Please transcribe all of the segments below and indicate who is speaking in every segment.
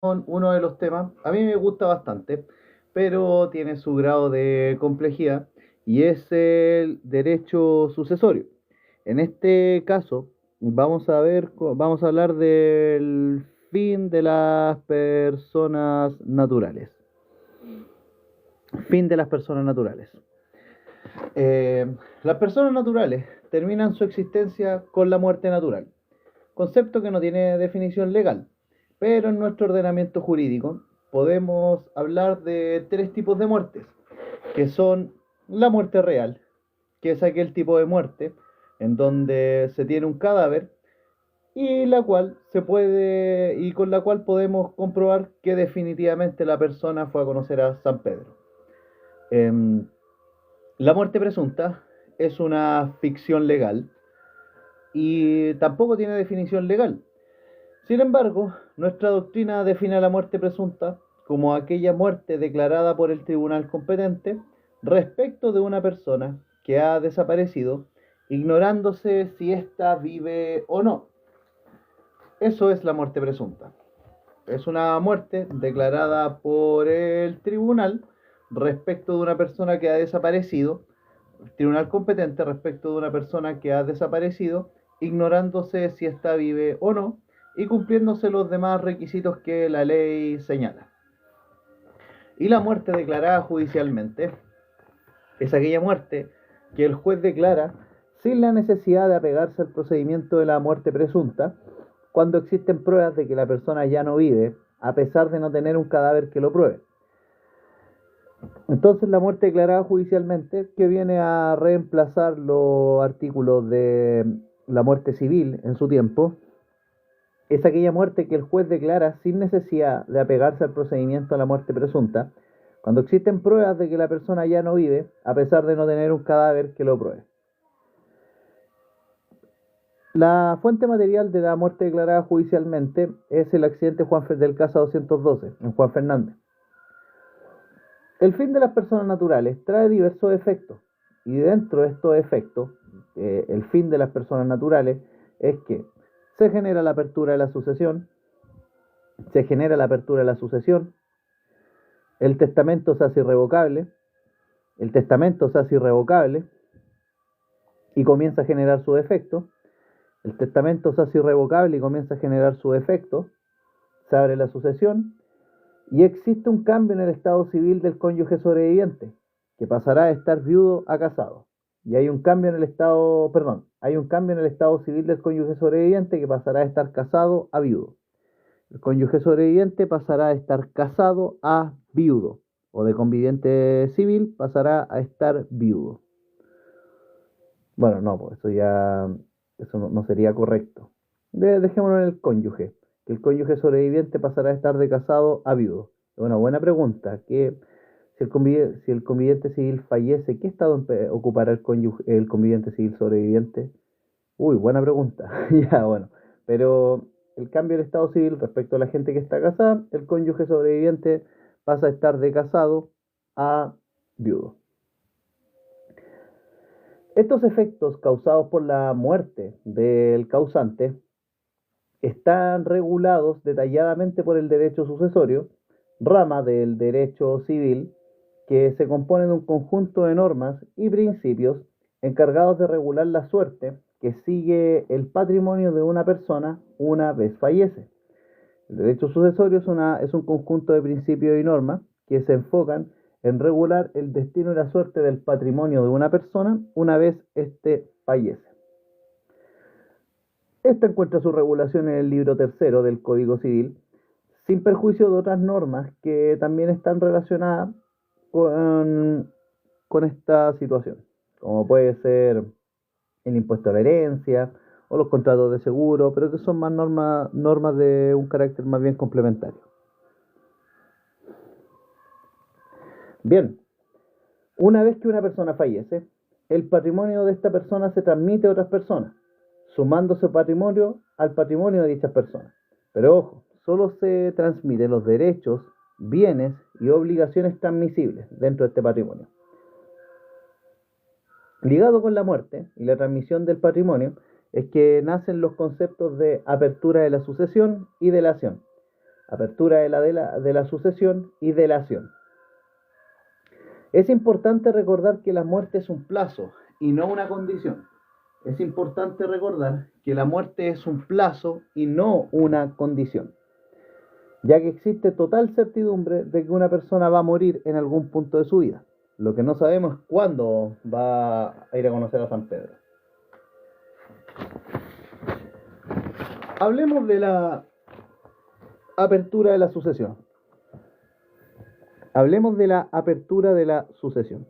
Speaker 1: uno de los temas, a mí me gusta bastante, pero tiene su grado de complejidad y es el derecho sucesorio. En este caso, vamos a hablar del fin de las personas naturales. Fin de las personas naturales. Las personas naturales terminan su existencia con la muerte natural, concepto que no tiene definición legal, pero en nuestro ordenamiento jurídico podemos hablar de tres tipos de muertes, que son la muerte real, que es aquel tipo de muerte en donde se tiene un cadáver y con la cual podemos comprobar que definitivamente la persona fue a conocer a San Pedro. Em, la muerte presunta es una ficción legal y tampoco tiene definición legal. Sin embargo, nuestra doctrina define la muerte presunta como aquella muerte declarada por el tribunal competente respecto de una persona que ha desaparecido, ignorándose si ésta vive o no. Eso es la muerte presunta. Es una muerte declarada por el tribunal respecto de una persona que ha desaparecido, el tribunal competente respecto de una persona que ha desaparecido, ignorándose si ésta vive o no y cumpliéndose los demás requisitos que la ley señala. Y la muerte declarada judicialmente es aquella muerte que el juez declara sin la necesidad de apegarse al procedimiento de la muerte presunta cuando existen pruebas de que la persona ya no vive, a pesar de no tener un cadáver que lo pruebe. Entonces la muerte declarada judicialmente, que viene a reemplazar los artículos de la muerte civil en su tiempo, es aquella muerte que el juez declara sin necesidad de apegarse al procedimiento de la muerte presunta, cuando existen pruebas de que la persona ya no vive, a pesar de no tener un cadáver que lo pruebe. La fuente material de la muerte declarada judicialmente es el accidente del caso 212, en Juan Fernández. El fin de las personas naturales trae diversos efectos, y dentro de estos efectos, el fin de las personas naturales es que se genera la apertura de la sucesión, el testamento se hace irrevocable, y comienza a generar su efecto, el testamento se hace irrevocable y comienza a generar su efecto, se abre la sucesión, y existe un cambio en el estado civil del cónyuge sobreviviente, que pasará de estar viudo a casado. Y hay un cambio en el estado civil del cónyuge sobreviviente que pasará de estar casado a viudo. El cónyuge sobreviviente pasará de estar casado a viudo, o de conviviente civil pasará a estar viudo. Bueno, no, pues eso no sería correcto. Dejémoslo en el cónyuge. Que el cónyuge sobreviviente pasará a estar de casado a viudo. Es una buena pregunta. Si el conviviente civil fallece, ¿qué estado ocupará el conviviente civil sobreviviente? Uy, buena pregunta. Ya, bueno. Pero el cambio del estado civil respecto a la gente que está casada, el cónyuge sobreviviente pasa a estar de casado a viudo. Estos efectos causados por la muerte del causante están regulados detalladamente por el derecho sucesorio, rama del derecho civil, que se compone de un conjunto de normas y principios encargados de regular la suerte que sigue el patrimonio de una persona una vez fallece. El derecho sucesorio es un conjunto de principios y normas que se enfocan en regular el destino y la suerte del patrimonio de una persona una vez éste fallece. Esta encuentra su regulación en el libro tercero del Código Civil, sin perjuicio de otras normas que también están relacionadas con esta situación, como puede ser el impuesto a la herencia o los contratos de seguro, pero que son más normas de un carácter más bien complementario. Bien, una vez que una persona fallece, el patrimonio de esta persona se transmite a otras personas, sumando su patrimonio al patrimonio de dichas personas. Pero ojo, solo se transmiten los derechos, bienes y obligaciones transmisibles dentro de este patrimonio. Ligado con la muerte y la transmisión del patrimonio es que nacen los conceptos de apertura de la sucesión y delación, apertura de la sucesión y delación. Es importante recordar que la muerte es un plazo y no una condición. Es importante recordar que la muerte es un plazo y no una condición, ya que existe total certidumbre de que una persona va a morir en algún punto de su vida. Lo que no sabemos es cuándo va a ir a conocer a San Pedro. Hablemos de la apertura de la sucesión. Hablemos de la apertura de la sucesión.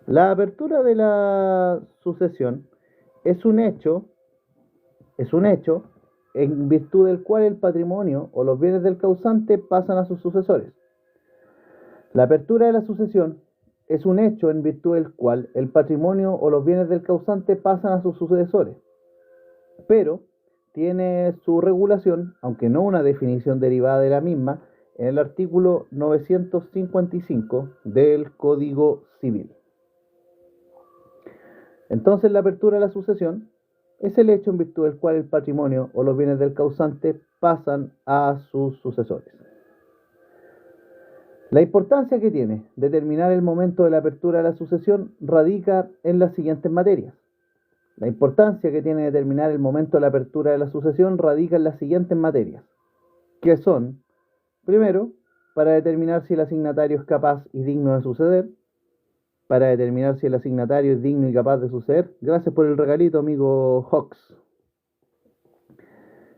Speaker 1: La apertura de la sucesión es un hecho en virtud del cual el patrimonio o los bienes del causante pasan a sus sucesores. La apertura de la sucesión es un hecho en virtud del cual el patrimonio o los bienes del causante pasan a sus sucesores, pero tiene su regulación, aunque no una definición derivada de la misma, en el artículo 955 del Código Civil. Entonces, la apertura de la sucesión es el hecho en virtud del cual el patrimonio o los bienes del causante pasan a sus sucesores. La importancia que tiene determinar el momento de la apertura de la sucesión radica en las siguientes materias. La importancia que tiene determinar el momento de la apertura de la sucesión radica en las siguientes materias, que son, primero, para determinar si el asignatario es capaz y digno de suceder, para determinar si el asignatario es digno y capaz de suceder. Gracias por el regalito, amigo Hawks.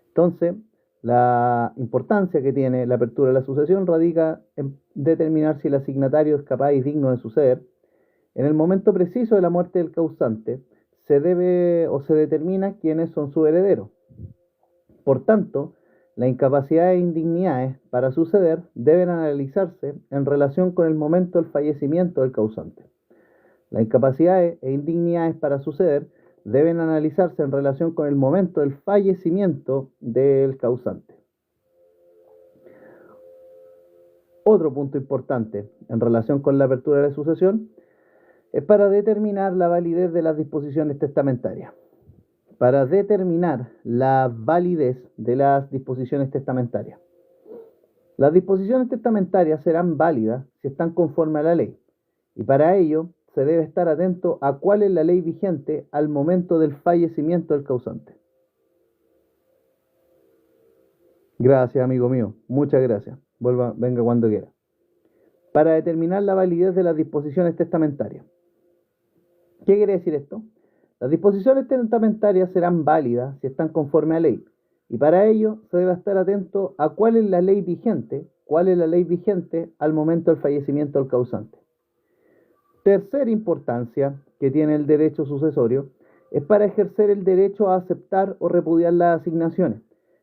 Speaker 1: Entonces, la importancia que tiene la apertura de la sucesión radica en determinar si el asignatario es capaz y digno de suceder. En el momento preciso de la muerte del causante, se debe o se determina quiénes son sus herederos. Por tanto, las incapacidades e indignidades para suceder deben analizarse en relación con el momento del fallecimiento del causante. Las incapacidades e indignidades para suceder deben analizarse en relación con el momento del fallecimiento del causante. Otro punto importante en relación con la apertura de la sucesión es para determinar la validez de las disposiciones testamentarias. Para determinar la validez de las disposiciones testamentarias. Las disposiciones testamentarias serán válidas si están conforme a la ley, y para ello se debe estar atento a cuál es la ley vigente al momento del fallecimiento del causante. Gracias, amigo mío, muchas gracias. Venga cuando quiera. Para determinar la validez de las disposiciones testamentarias. ¿Qué quiere decir esto? Las disposiciones testamentarias serán válidas si están conforme a ley, y para ello se debe estar atento a cuál es la ley vigente al momento del fallecimiento del causante. Tercera importancia que tiene el derecho sucesorio es para ejercer el derecho a aceptar o repudiar las asignaciones,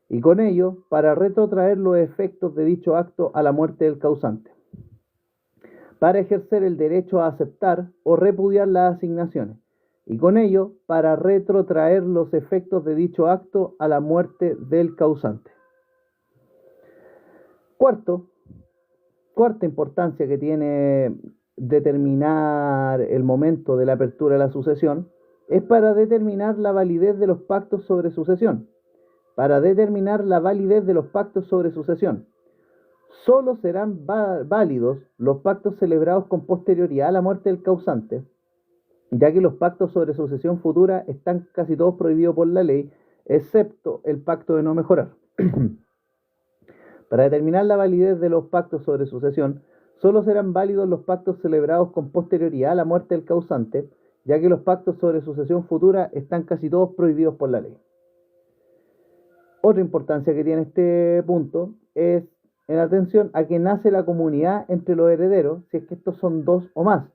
Speaker 1: y con ello para retrotraer los efectos de dicho acto a la muerte del causante. Para ejercer el derecho a aceptar o repudiar las asignaciones, y con ello para retrotraer los efectos de dicho acto a la muerte del causante. Cuarta importancia que tiene determinar el momento de la apertura de la sucesión es para determinar la validez de los pactos sobre sucesión. Para determinar la validez de los pactos sobre sucesión. Solo serán válidos los pactos celebrados con posterioridad a la muerte del causante, ya que los pactos sobre sucesión futura están casi todos prohibidos por la ley, excepto el pacto de no mejorar. Para determinar la validez de los pactos sobre sucesión, solo serán válidos los pactos celebrados con posterioridad a la muerte del causante, ya que los pactos sobre sucesión futura están casi todos prohibidos por la ley. Otra importancia que tiene este punto es en atención a que nace la comunidad entre los herederos, si es que estos son dos o más.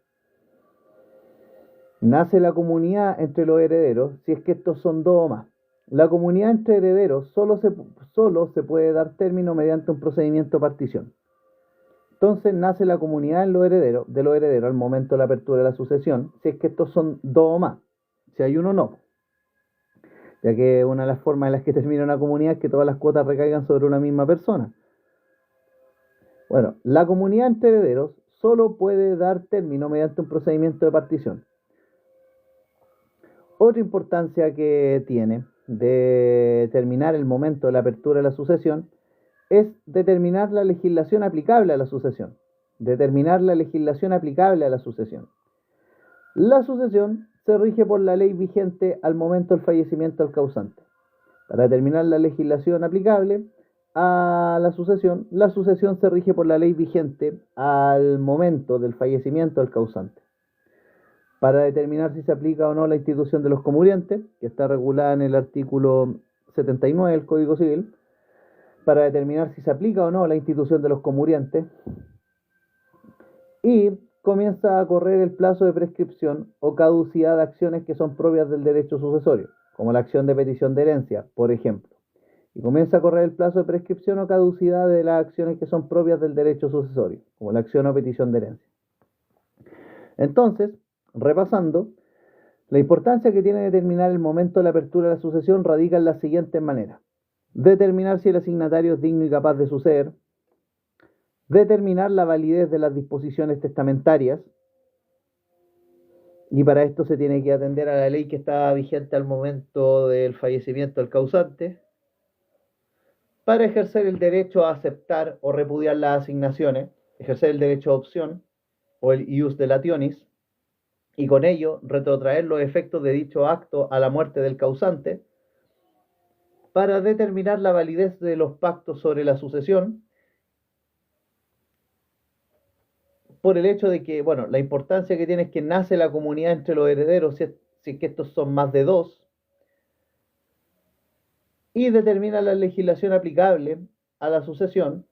Speaker 1: Nace la comunidad entre los herederos, si es que estos son dos o más. La comunidad entre herederos solo se puede dar término mediante un procedimiento de partición. Entonces nace la comunidad de los herederos al momento de la apertura de la sucesión, si es que estos son dos o más. Si hay uno, no. Ya que una de las formas en las que termina una comunidad es que todas las cuotas recaigan sobre una misma persona. Bueno, la comunidad entre herederos solo puede dar término mediante un procedimiento de partición. Otra importancia que tiene de determinar el momento de la apertura de la sucesión es determinar la legislación aplicable a la sucesión. Determinar la legislación aplicable a la sucesión. La sucesión se rige por la ley vigente al momento del fallecimiento del causante. Para determinar la legislación aplicable a la sucesión se rige por la ley vigente al momento del fallecimiento del causante. Para determinar si se aplica o no la institución de los comurientes, que está regulada en el artículo 79 del Código Civil, para determinar si se aplica o no la institución de los comurientes, y comienza a correr el plazo de prescripción o caducidad de acciones que son propias del derecho sucesorio, como la acción de petición de herencia, por ejemplo. Y comienza a correr el plazo de prescripción o caducidad de las acciones que son propias del derecho sucesorio, como la acción o petición de herencia. Entonces, repasando, la importancia que tiene determinar el momento de la apertura de la sucesión radica en las siguientes maneras. Determinar si el asignatario es digno y capaz de suceder. Determinar la validez de las disposiciones testamentarias. Y para esto se tiene que atender a la ley que estaba vigente al momento del fallecimiento del causante. Para ejercer el derecho a aceptar o repudiar las asignaciones, ejercer el derecho a opción o el ius delationis, y con ello retrotraer los efectos de dicho acto a la muerte del causante. Para determinar la validez de los pactos sobre la sucesión, por el hecho de que, bueno, la importancia que tiene es que nace la comunidad entre los herederos, si es que estos son más de dos, y determina la legislación aplicable a la sucesión,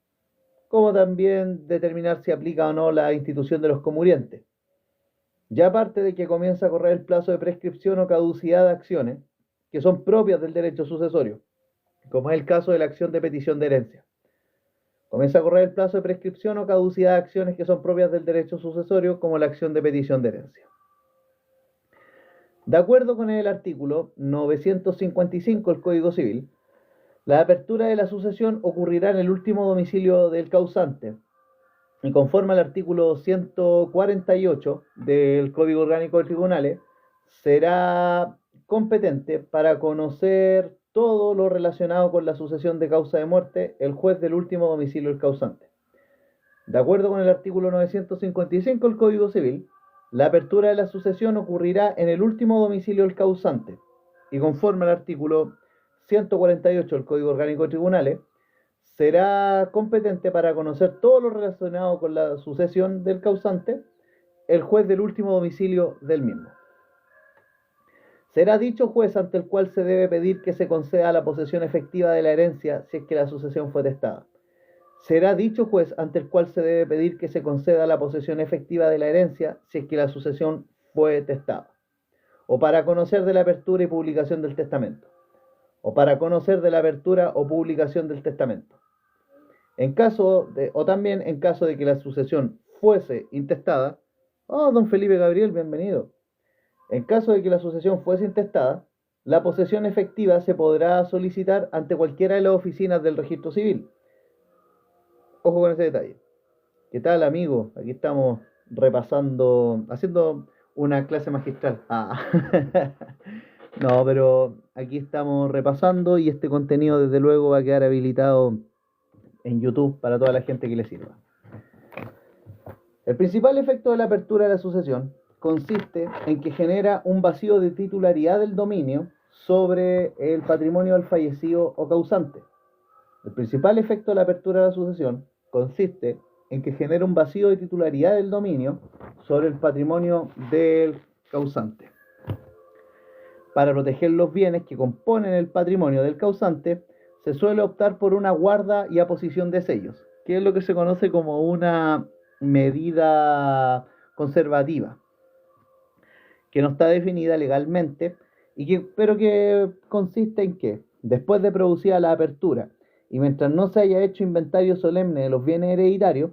Speaker 1: como también determinar si aplica o no la institución de los comurientes. Ya aparte de que comienza a correr el plazo de prescripción o caducidad de acciones que son propias del derecho sucesorio, como es el caso de la acción de petición de herencia. Comienza a correr el plazo de prescripción o caducidad de acciones que son propias del derecho sucesorio, como la acción de petición de herencia. De acuerdo con el artículo 955 del Código Civil, la apertura de la sucesión ocurrirá en el último domicilio del causante, y conforme al artículo 148 del Código Orgánico de Tribunales, será competente para conocer todo lo relacionado con la sucesión de causa de muerte el juez del último domicilio del causante. De acuerdo con el artículo 955 del Código Civil, la apertura de la sucesión ocurrirá en el último domicilio del causante, y conforme al artículo 148 del Código Orgánico de Tribunales, será competente para conocer todo lo relacionado con la sucesión del causante el juez del último domicilio del mismo. Será dicho juez ante el cual se debe pedir que se conceda la posesión efectiva de la herencia si es que la sucesión fue testada. Será dicho juez ante el cual se debe pedir que se conceda la posesión efectiva de la herencia si es que la sucesión fue testada. O para conocer de la apertura y publicación del testamento. O para conocer de la apertura o publicación del testamento. O también en caso de que la sucesión fuese intestada. Oh, don Felipe Gabriel, bienvenido. En caso de que la sucesión fuese intestada, la posesión efectiva se podrá solicitar ante cualquiera de las oficinas del registro civil. Ojo con ese detalle. ¿Qué tal, amigo? Aquí estamos repasando, haciendo una clase magistral. No, pero aquí estamos repasando y este contenido desde luego va a quedar habilitado en YouTube para toda la gente que le sirva. El principal efecto de la apertura de la sucesión consiste en que genera un vacío de titularidad del dominio sobre el patrimonio del fallecido o causante. El principal efecto de la apertura de la sucesión consiste en que genera un vacío de titularidad del dominio sobre el patrimonio del causante. Para proteger los bienes que componen el patrimonio del causante, se suele optar por una guarda y aposición de sellos, que es lo que se conoce como una medida conservativa, que no está definida legalmente, pero que consiste en que, después de producida la apertura, y mientras no se haya hecho inventario solemne de los bienes hereditarios,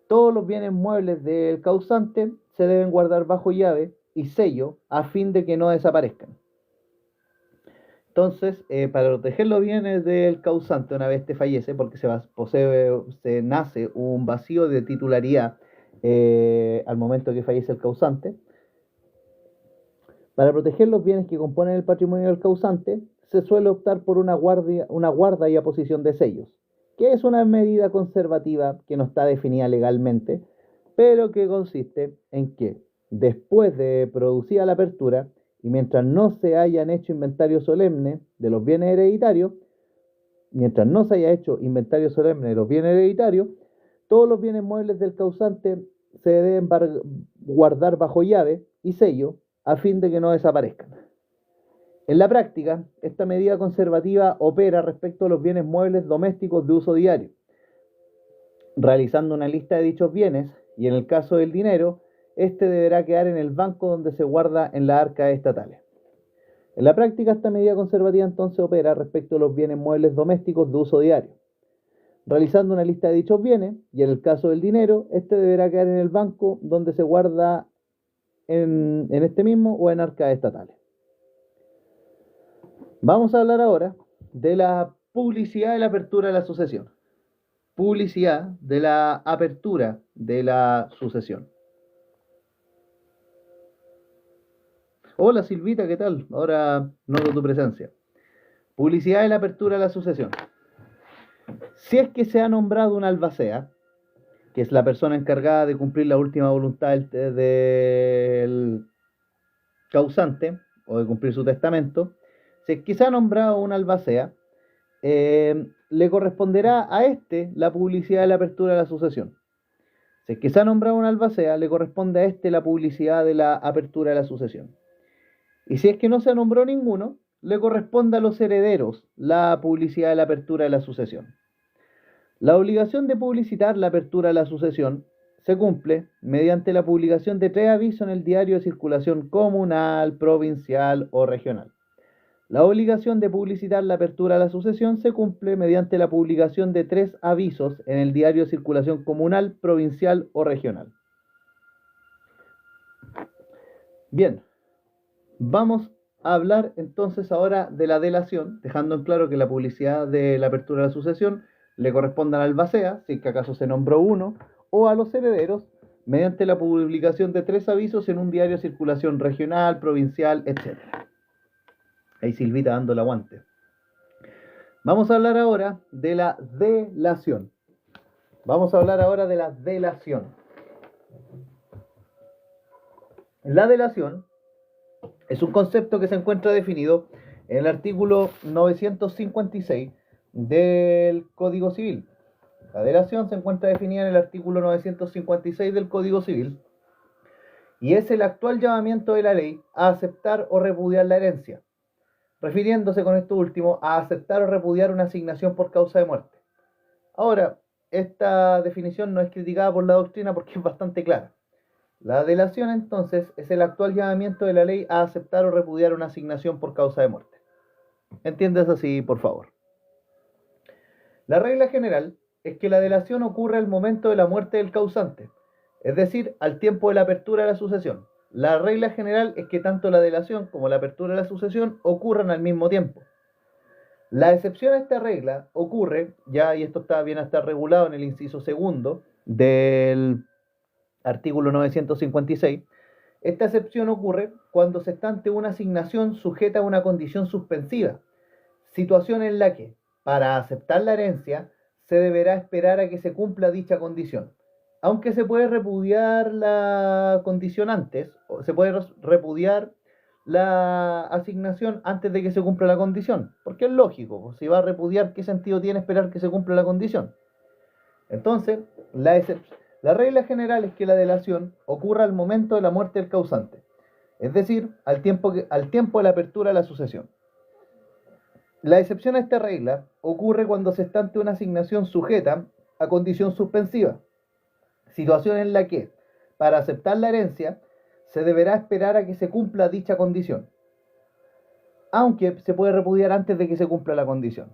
Speaker 1: todos los bienes muebles del causante se deben guardar bajo llave y sello a fin de que no desaparezcan. Entonces, para proteger los bienes del causante una vez este fallece, porque se nace un vacío de titularidad al momento que fallece el causante, para proteger los bienes que componen el patrimonio del causante, se suele optar por una guarda y aposición de sellos, que es una medida conservativa que no está definida legalmente, pero que consiste en que después de producida la apertura y mientras no se hayan hecho inventario solemne de los bienes hereditarios, todos los bienes muebles del causante se deben guardar bajo llave y sello a fin de que no desaparezcan. En la práctica, esta medida conservativa opera respecto a los bienes muebles domésticos de uso diario, realizando una lista de dichos bienes y en el caso del dinero, este deberá quedar en el banco donde se guarda en las arcas estatales. En la práctica, esta medida conservativa entonces opera respecto a los bienes muebles domésticos de uso diario, realizando una lista de dichos bienes y en el caso del dinero, este deberá quedar en el banco donde se guarda en este mismo o en arcas estatales. Vamos a hablar ahora de la publicidad de la apertura de la sucesión. Publicidad de la apertura de la sucesión. Hola Silvita, ¿qué tal? Ahora noto tu presencia. Publicidad de la apertura de la sucesión. Si es que se ha nombrado un albacea, que es la persona encargada de cumplir la última voluntad del causante o de cumplir su testamento, si es que se ha nombrado un albacea, le corresponderá a este la publicidad de la apertura de la sucesión. Si es que se ha nombrado un albacea, le corresponde a este la publicidad de la apertura de la sucesión. Y si es que no se nombró ninguno, le corresponde a los herederos la publicidad de la apertura de la sucesión. La obligación de publicitar la apertura de la sucesión se cumple mediante la publicación de 3 avisos en el diario de circulación comunal, provincial o regional. La obligación de publicitar la apertura de la sucesión se cumple mediante la publicación de 3 avisos en el diario de circulación comunal, provincial o regional. Bien, vamos a hablar entonces ahora de la delación, dejando en claro que la publicidad de la apertura de la sucesión le corresponde al albacea, si es que acaso se nombró uno, o a los herederos, mediante la publicación de 3 avisos en un diario de circulación regional, provincial, etc. Ahí Silvita dando el aguante. Vamos a hablar ahora de la delación. La delación es un concepto que se encuentra definido en el artículo 956 del Código Civil. La delación se encuentra definida en el artículo 956 del Código Civil y es el actual llamamiento de la ley a aceptar o repudiar la herencia, refiriéndose con esto último a aceptar o repudiar una asignación por causa de muerte. Ahora, esta definición no es criticada por la doctrina porque es bastante clara. La delación entonces es el actual llamamiento de la ley a aceptar o repudiar una asignación por causa de muerte. ¿Entiendes así, por favor? La regla general es que la delación ocurre al momento de la muerte del causante, es decir, al tiempo de la apertura de la sucesión. La regla general es que tanto la delación como la apertura de la sucesión ocurran al mismo tiempo. La excepción a esta regla ocurre, ya, y esto está bien hasta regulado en el inciso segundo del artículo 956, esta excepción ocurre cuando se está ante una asignación sujeta a una condición suspensiva, situación en la que, para aceptar la herencia, se deberá esperar a que se cumpla dicha condición. Aunque se puede repudiar la condición antes, o se puede repudiar la asignación antes de que se cumpla la condición, porque es lógico, si va a repudiar, ¿qué sentido tiene esperar que se cumpla la condición? Entonces, la regla general es que la delación ocurra al momento de la muerte del causante, es decir, al tiempo de la apertura de la sucesión. La excepción a esta regla ocurre cuando se está ante una asignación sujeta a condición suspensiva, situación en la que, para aceptar la herencia, se deberá esperar a que se cumpla dicha condición, aunque se puede repudiar antes de que se cumpla la condición.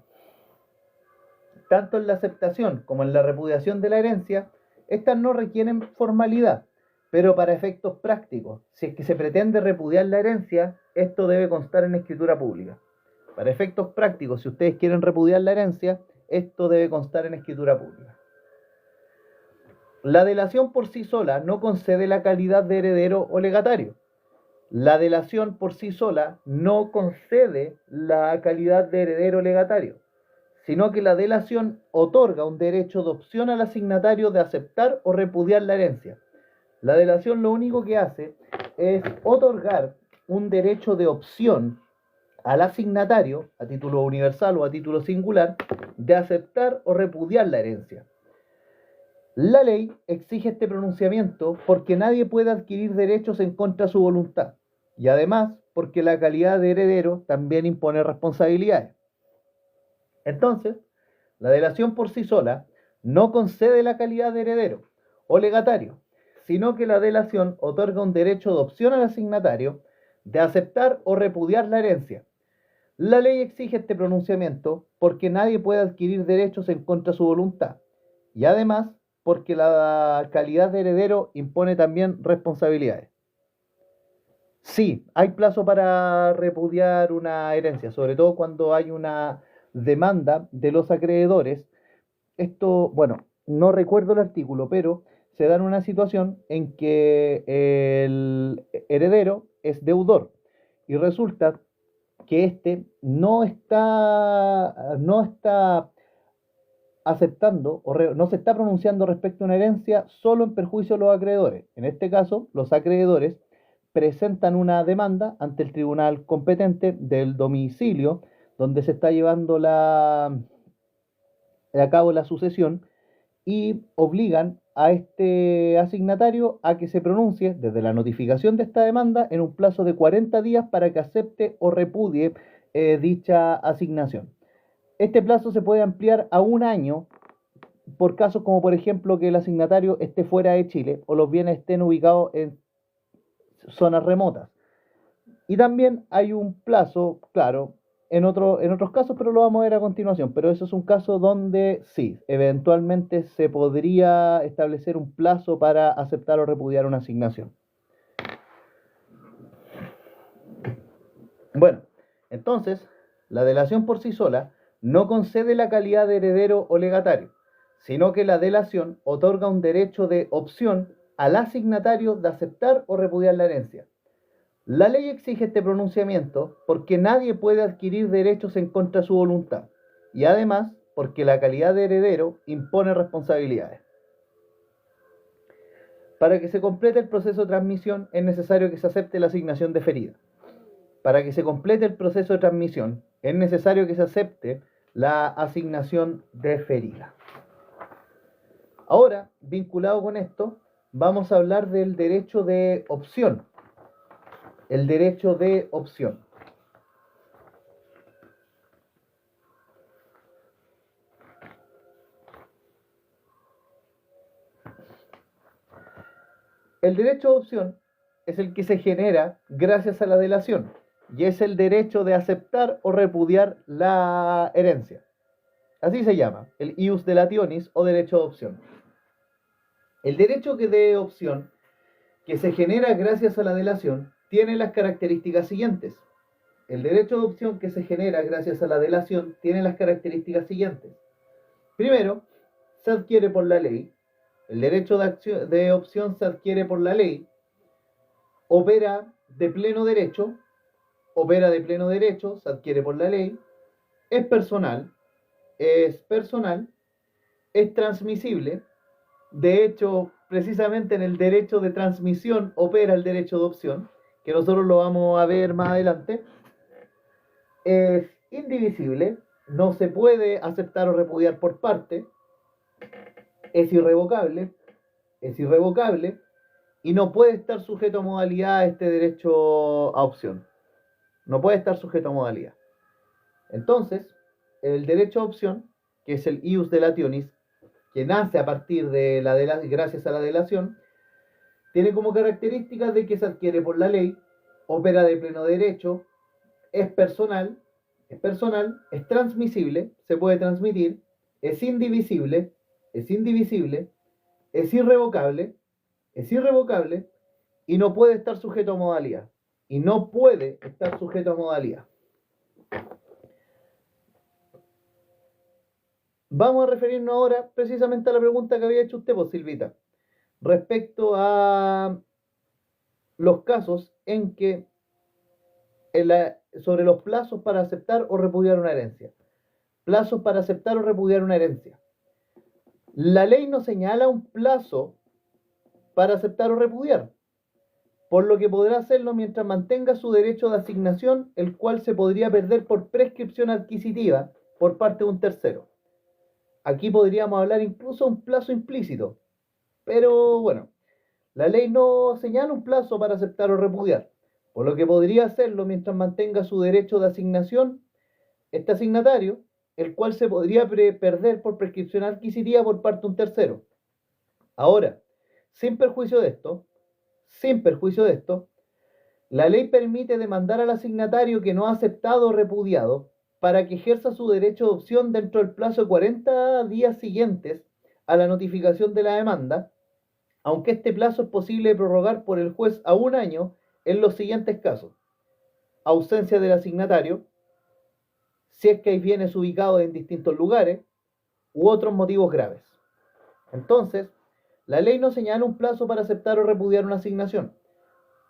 Speaker 1: Tanto en la aceptación como en la repudiación de la herencia, estas no requieren formalidad, pero para efectos prácticos, si es que se pretende repudiar la herencia, esto debe constar en escritura pública. Para efectos prácticos, si ustedes quieren repudiar la herencia, esto debe constar en escritura pública. La delación por sí sola no concede la calidad de heredero o legatario. La delación por sí sola no concede la calidad de heredero o legatario, sino que la delación otorga un derecho de opción al asignatario de aceptar o repudiar la herencia. La delación lo único que hace es otorgar un derecho de opción al asignatario, a título universal o a título singular, de aceptar o repudiar la herencia. La ley exige este pronunciamiento porque nadie puede adquirir derechos en contra de su voluntad, y además porque la calidad de heredero también impone responsabilidades. Entonces, la delación por sí sola no concede la calidad de heredero o legatario, sino que la delación otorga un derecho de opción al asignatario de aceptar o repudiar la herencia. La ley exige este pronunciamiento porque nadie puede adquirir derechos en contra de su voluntad, y además porque la calidad de heredero impone también responsabilidades. Sí, hay plazo para repudiar una herencia, sobre todo cuando hay una demanda de los acreedores. Esto, bueno, no recuerdo el artículo, pero se da en una situación en que el heredero es deudor y resulta que éste no está aceptando no se está pronunciando respecto a una herencia solo en perjuicio de los acreedores. En este caso, los acreedores presentan una demanda ante el tribunal competente del domicilio donde se está llevando a cabo la sucesión y obligan a este asignatario a que se pronuncie desde la notificación de esta demanda en un plazo de 40 días para que acepte o repudie dicha asignación. Este plazo se puede ampliar a un año por casos como por ejemplo que el asignatario esté fuera de Chile o los bienes estén ubicados en zonas remotas. Y también hay un plazo, claro, en otros casos, pero lo vamos a ver a continuación. Pero eso es un caso donde sí, eventualmente se podría establecer un plazo para aceptar o repudiar una asignación. Bueno, entonces, la delación por sí sola no concede la calidad de heredero o legatario, sino que la delación otorga un derecho de opción al asignatario de aceptar o repudiar la herencia. La ley exige este pronunciamiento porque nadie puede adquirir derechos en contra de su voluntad y además porque la calidad de heredero impone responsabilidades. Para que se complete el proceso de transmisión es necesario que se acepte la asignación deferida. Para que se complete el proceso de transmisión es necesario que se acepte la asignación deferida. Ahora, vinculado con esto, vamos a hablar del derecho de opción. El derecho de opción. El derecho de opción es el que se genera gracias a la delación y es el derecho de aceptar o repudiar la herencia. Así se llama, el ius delationis o derecho de opción. El derecho de opción que se genera gracias a la delación tiene las características siguientes. El derecho de opción que se genera gracias a la delación tiene las características siguientes. Primero, se adquiere por la ley. El derecho de opción se adquiere por la ley. Opera de pleno derecho. Se adquiere por la ley. Es personal. Es transmisible. De hecho, precisamente en el derecho de transmisión opera el derecho de opción, que nosotros lo vamos a ver más adelante. Es indivisible, no se puede aceptar o repudiar por parte, es irrevocable y no puede estar sujeto a modalidad este derecho a opción. No puede estar sujeto a modalidad. Entonces, el derecho a opción, que es el ius delationis, que nace a partir de gracias a la delación, tiene como características de que se adquiere por la ley, opera de pleno derecho, es personal, es transmisible, se puede transmitir, es indivisible, es irrevocable, y no puede estar sujeto a modalidad. Vamos a referirnos ahora precisamente a la pregunta que había hecho usted, pues, Silvita, respecto a los casos en que sobre los plazos para aceptar o repudiar una herencia. plazos para aceptar o repudiar una herencia. La ley no señala un plazo para aceptar o repudiar, por lo que podrá hacerlo mientras mantenga su derecho de asignación, el cual se podría perder por prescripción adquisitiva por parte de un tercero. Aquí podríamos hablar incluso de un plazo implícito, pero bueno, la ley no señala un plazo para aceptar o repudiar, por lo que podría hacerlo mientras mantenga su derecho de asignación, este asignatario, el cual se podría perder por prescripción adquisitiva por parte de un tercero. Ahora, sin perjuicio de esto, sin perjuicio de esto, la ley permite demandar al asignatario que no ha aceptado o repudiado para que ejerza su derecho de opción dentro del plazo de 40 días siguientes a la notificación de la demanda, aunque este plazo es posible de prorrogar por el juez a un año en los siguientes casos: ausencia del asignatario, si es que hay bienes ubicados en distintos lugares, u otros motivos graves. Entonces, la ley no señala un plazo para aceptar o repudiar una asignación,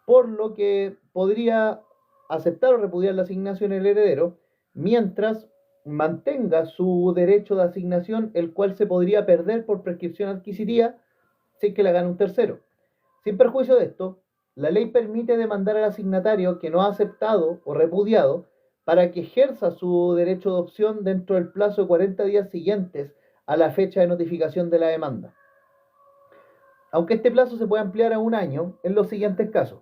Speaker 1: por lo que podría aceptar o repudiar la asignación el heredero mientras mantenga su derecho de asignación, el cual se podría perder por prescripción adquisitiva sin que la gane un tercero. Sin perjuicio de esto, la ley permite demandar al asignatario que no ha aceptado o repudiado para que ejerza su derecho de opción dentro del plazo de 40 días siguientes a la fecha de notificación de la demanda, aunque este plazo se puede ampliar a un año en los siguientes casos: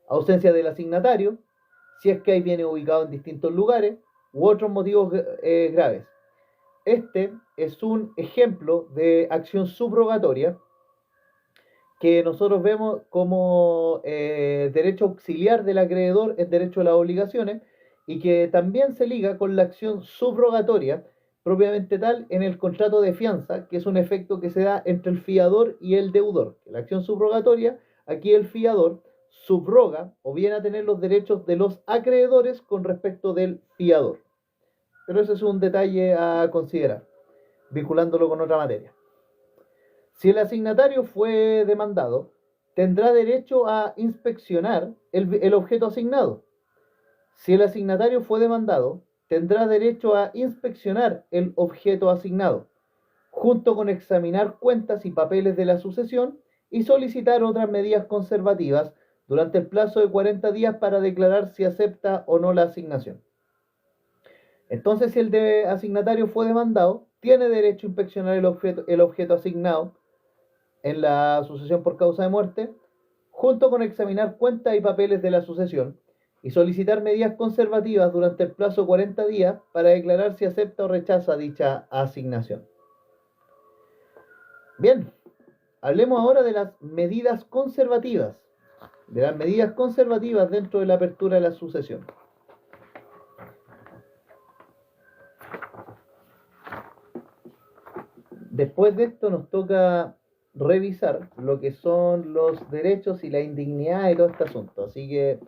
Speaker 1: ausencia del asignatario, si es que hay bienes ubicados en distintos lugares, u otros motivos graves. Este es un ejemplo de acción subrogatoria que nosotros vemos como derecho auxiliar del acreedor en derecho a las obligaciones, y que también se liga con la acción subrogatoria propiamente tal en el contrato de fianza, que es un efecto que se da entre el fiador y el deudor. La acción subrogatoria, aquí el fiador subroga o viene a tener los derechos de los acreedores con respecto del fiador. Pero ese es un detalle a considerar, vinculándolo con otra materia. Si el asignatario fue demandado, tendrá derecho a inspeccionar el objeto asignado. Si el asignatario fue demandado, tendrá derecho a inspeccionar el objeto asignado, junto con examinar cuentas y papeles de la sucesión y solicitar otras medidas conservativas durante el plazo de 40 días para declarar si acepta o no la asignación. Entonces, si el asignatario fue demandado, tiene derecho a inspeccionar el objeto asignado en la sucesión por causa de muerte, junto con examinar cuentas y papeles de la sucesión y solicitar medidas conservativas durante el plazo de 40 días para declarar si acepta o rechaza dicha asignación. Bien, hablemos ahora de las medidas conservativas, dentro de la apertura de la sucesión. Después de esto nos toca revisar lo que son los derechos y la indignidad de todo este asunto. Así que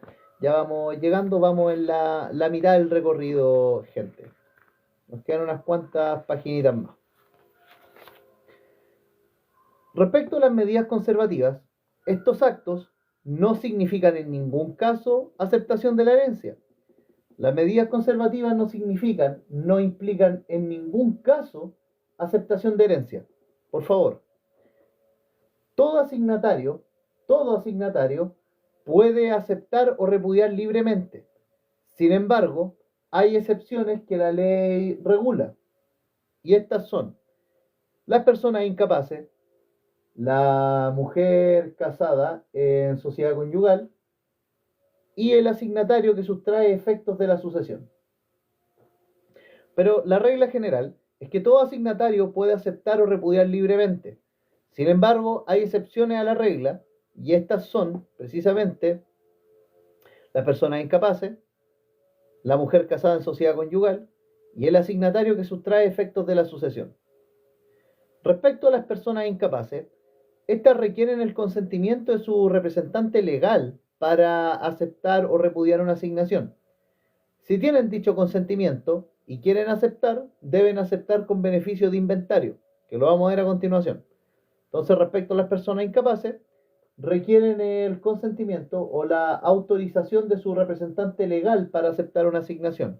Speaker 1: ya vamos llegando, vamos en la mitad del recorrido, gente. Nos quedan unas cuantas paginitas más. Respecto a las medidas conservativas, estos actos no significan en ningún caso aceptación de la herencia. Las medidas conservativas no implican en ningún caso aceptación de herencia. Por favor, todo asignatario puede aceptar o repudiar libremente. Sin embargo, hay excepciones que la ley regula, y estas son las personas incapaces, la mujer casada en sociedad conyugal y el asignatario que sustrae efectos de la sucesión. Pero la regla general es que todo asignatario puede aceptar o repudiar libremente. Sin embargo, hay excepciones a la regla, y estas son precisamente las personas incapaces, la mujer casada en sociedad conyugal y el asignatario que sustrae efectos de la sucesión. Respecto a las personas incapaces, estas requieren el consentimiento de su representante legal para aceptar o repudiar una asignación. Si tienen dicho consentimiento y quieren aceptar, deben aceptar con beneficio de inventario, que lo vamos a ver a continuación. Entonces, respecto a las personas incapaces, requieren el consentimiento o la autorización de su representante legal para aceptar una asignación.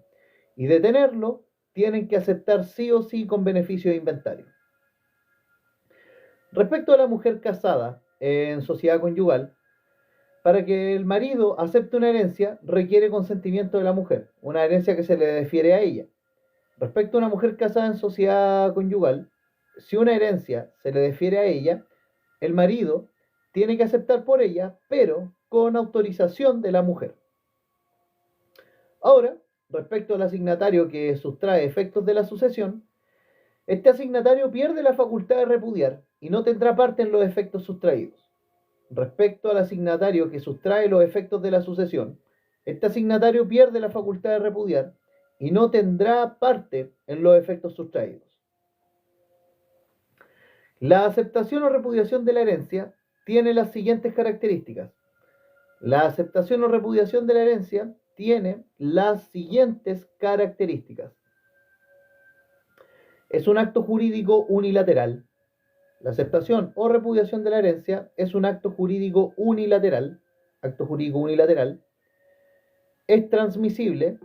Speaker 1: Y de tenerlo, tienen que aceptar sí o sí con beneficio de inventario. Respecto a la mujer casada en sociedad conyugal, para que el marido acepte una herencia requiere consentimiento de la mujer, una herencia que se le defiere a ella. Respecto a una mujer casada en sociedad conyugal, si una herencia se le defiere a ella, el marido tiene que aceptar por ella, pero con autorización de la mujer. Ahora, respecto al asignatario que sustrae efectos de la sucesión, este asignatario pierde la facultad de repudiar y no tendrá parte en los efectos sustraídos. Respecto al asignatario que sustrae los efectos de la sucesión, este asignatario pierde la facultad de repudiar y no tendrá parte en los efectos sustraídos. La aceptación o repudiación de la herencia tiene las siguientes características. La aceptación o repudiación de la herencia tiene las siguientes características. Es un acto jurídico unilateral. La aceptación o repudiación de la herencia es un acto jurídico unilateral. Es transmisible.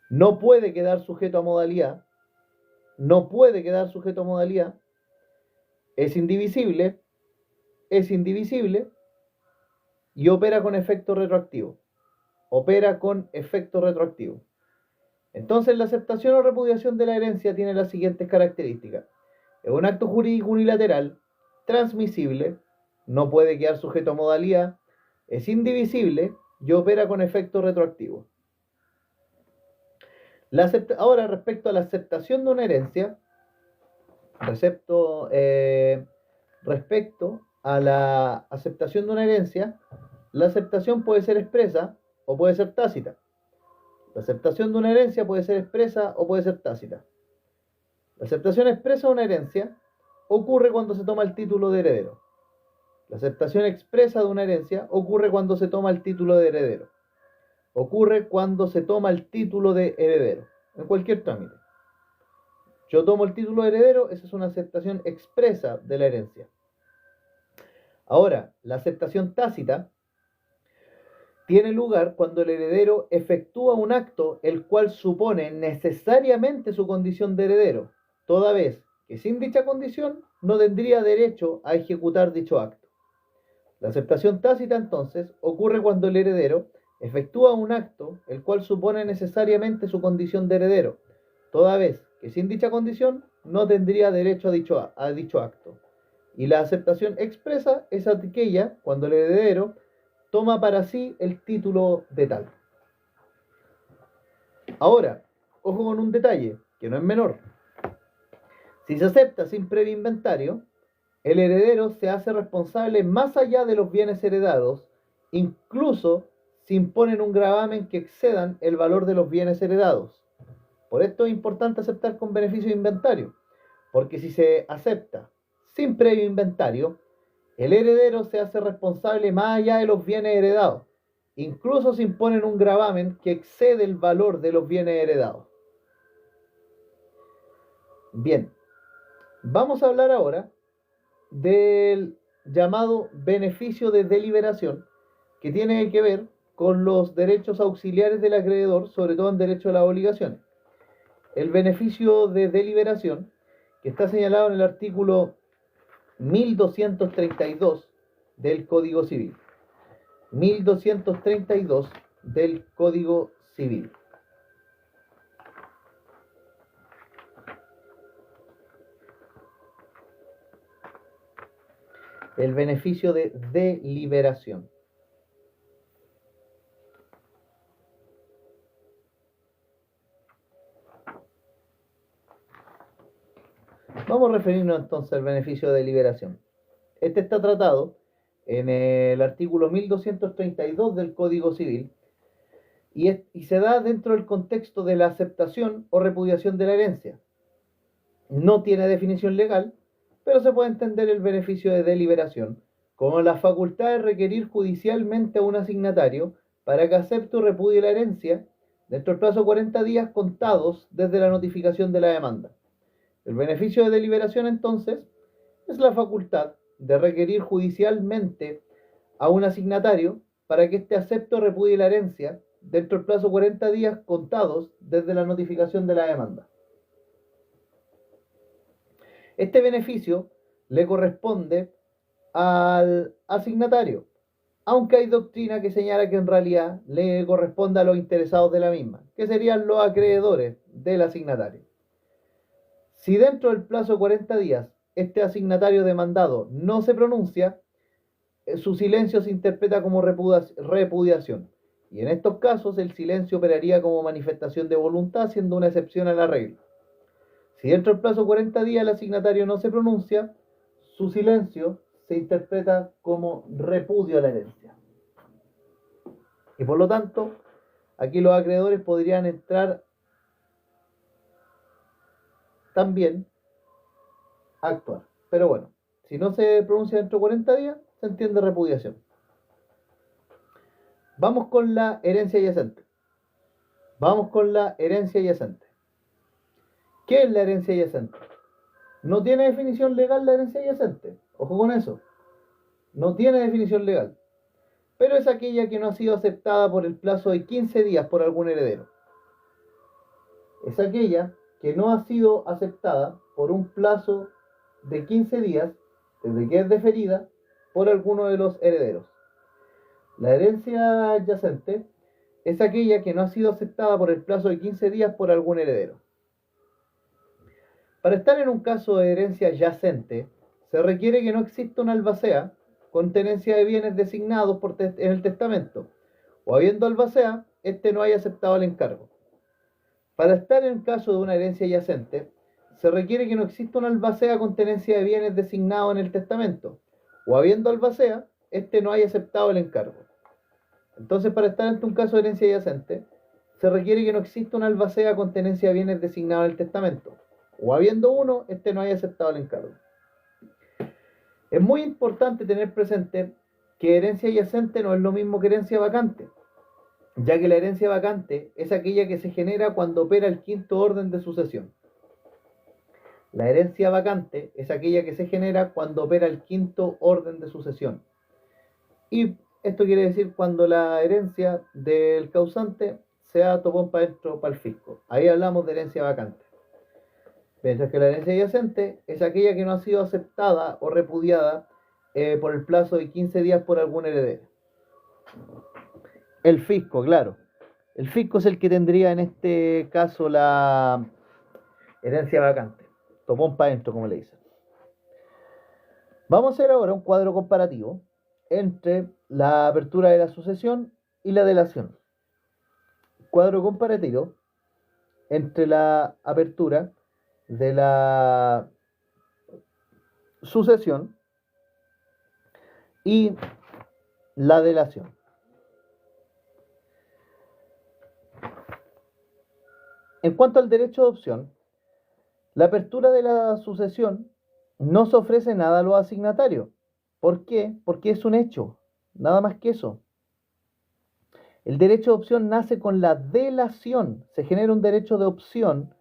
Speaker 1: No puede quedar sujeto a modalidad. Es indivisible. Y opera con efecto retroactivo. Entonces, la aceptación o repudiación de la herencia tiene las siguientes características. Es un acto jurídico unilateral, transmisible, no puede quedar sujeto a modalidad, es indivisible y opera con efecto retroactivo. Ahora, respecto a la aceptación de una herencia, la aceptación puede ser expresa o puede ser tácita. La aceptación de una herencia puede ser expresa o puede ser tácita. La aceptación expresa de una herencia ocurre cuando se toma el título de heredero. La aceptación expresa de una herencia ocurre cuando se toma el título de heredero. En cualquier trámite. Yo tomo el título de heredero, esa es una aceptación expresa de la herencia. Ahora, la aceptación tácita tiene lugar cuando el heredero efectúa un acto el cual supone necesariamente su condición de heredero, toda vez que sin dicha condición no tendría derecho a ejecutar dicho acto. La aceptación tácita, entonces, ocurre cuando el heredero efectúa un acto el cual supone necesariamente su condición de heredero, toda vez que sin dicha condición no tendría derecho a dicho acto. Y la aceptación expresa es aquella cuando el heredero toma para sí el título de tal. Ahora, ojo con un detalle, que no es menor. Si se acepta sin previo inventario, el heredero se hace responsable más allá de los bienes heredados, incluso si imponen un gravamen que excedan el valor de los bienes heredados. Por esto es importante aceptar con beneficio de inventario, porque si se acepta sin previo inventario, el heredero se hace responsable más allá de los bienes heredados, incluso si imponen un gravamen que excede el valor de los bienes heredados. Bien, vamos a hablar ahora del llamado beneficio de deliberación, que tiene que ver con los derechos auxiliares del acreedor, sobre todo en derecho a las obligaciones. El beneficio de deliberación, que está señalado en el artículo 1232 del Código Civil. 1232 del Código Civil. El beneficio de deliberación. Vamos a referirnos entonces al beneficio de deliberación. Este está tratado en el artículo 1232 del Código Civil y se da dentro del contexto de la aceptación o repudiación de la herencia. No tiene definición legal, pero se puede entender el beneficio de deliberación como la facultad de requerir judicialmente a un asignatario para que acepte o repudie la herencia dentro del plazo de 40 días contados desde la notificación de la demanda. El beneficio de deliberación, entonces, es la facultad de requerir judicialmente a un asignatario para que éste acepte o repudie la herencia dentro del plazo de 40 días contados desde la notificación de la demanda. Este beneficio le corresponde al asignatario, aunque hay doctrina que señala que en realidad le corresponde a los interesados de la misma, que serían los acreedores del asignatario. Si dentro del plazo de 40 días este asignatario demandado no se pronuncia, su silencio se interpreta como repudiación, y en estos casos el silencio operaría como manifestación de voluntad, siendo una excepción a la regla. Si dentro del plazo de 40 días el asignatario no se pronuncia, su silencio se interpreta como repudio a la herencia. Y por lo tanto, aquí los acreedores podrían entrar también a actuar. Pero bueno, si no se pronuncia dentro de 40 días, se entiende repudiación. Vamos con la herencia yacente. ¿Qué es la herencia yacente? No tiene definición legal la herencia yacente. Ojo con eso. No tiene definición legal. Pero es aquella que no ha sido aceptada por el plazo de 15 días por algún heredero. Es aquella que no ha sido aceptada por un plazo de 15 días desde que es deferida por alguno de los herederos. La herencia yacente es aquella que no ha sido aceptada por el plazo de 15 días por algún heredero. Para estar en un caso de herencia yacente, se requiere que no exista una albacea con tenencia de bienes designados en el testamento, o habiendo albacea, éste no haya aceptado el encargo. Para estar en el caso de una herencia yacente, se requiere que no exista una albacea con tenencia de bienes designados en el testamento, o habiendo albacea, éste no haya aceptado el encargo. Entonces, para estar ante un caso de herencia yacente, se requiere que no exista una albacea con tenencia de bienes designados en el testamento, o habiendo uno, éste no haya aceptado el encargo. Es muy importante tener presente que herencia yacente no es lo mismo que herencia vacante, ya que la herencia vacante es aquella que se genera cuando opera el quinto orden de sucesión. La herencia vacante es aquella que se genera cuando opera el quinto orden de sucesión. Y esto quiere decir cuando la herencia del causante sea topón para dentro para el fisco. Ahí hablamos de herencia vacante. Mientras que la herencia yacente es aquella que no ha sido aceptada o repudiada por el plazo de 15 días por algún heredero. El fisco, claro. El fisco es el que tendría en este caso la herencia vacante. Topón para adentro, como le dicen. Vamos a hacer ahora un cuadro comparativo entre la apertura de la sucesión y la delación. Cuadro comparativo entre la apertura de la sucesión y la delación. En cuanto al derecho de opción, la apertura de la sucesión no se ofrece nada a los asignatarios. ¿Por qué? Porque es un hecho, nada más que eso. El derecho de opción nace con la delación, se genera un derecho de opción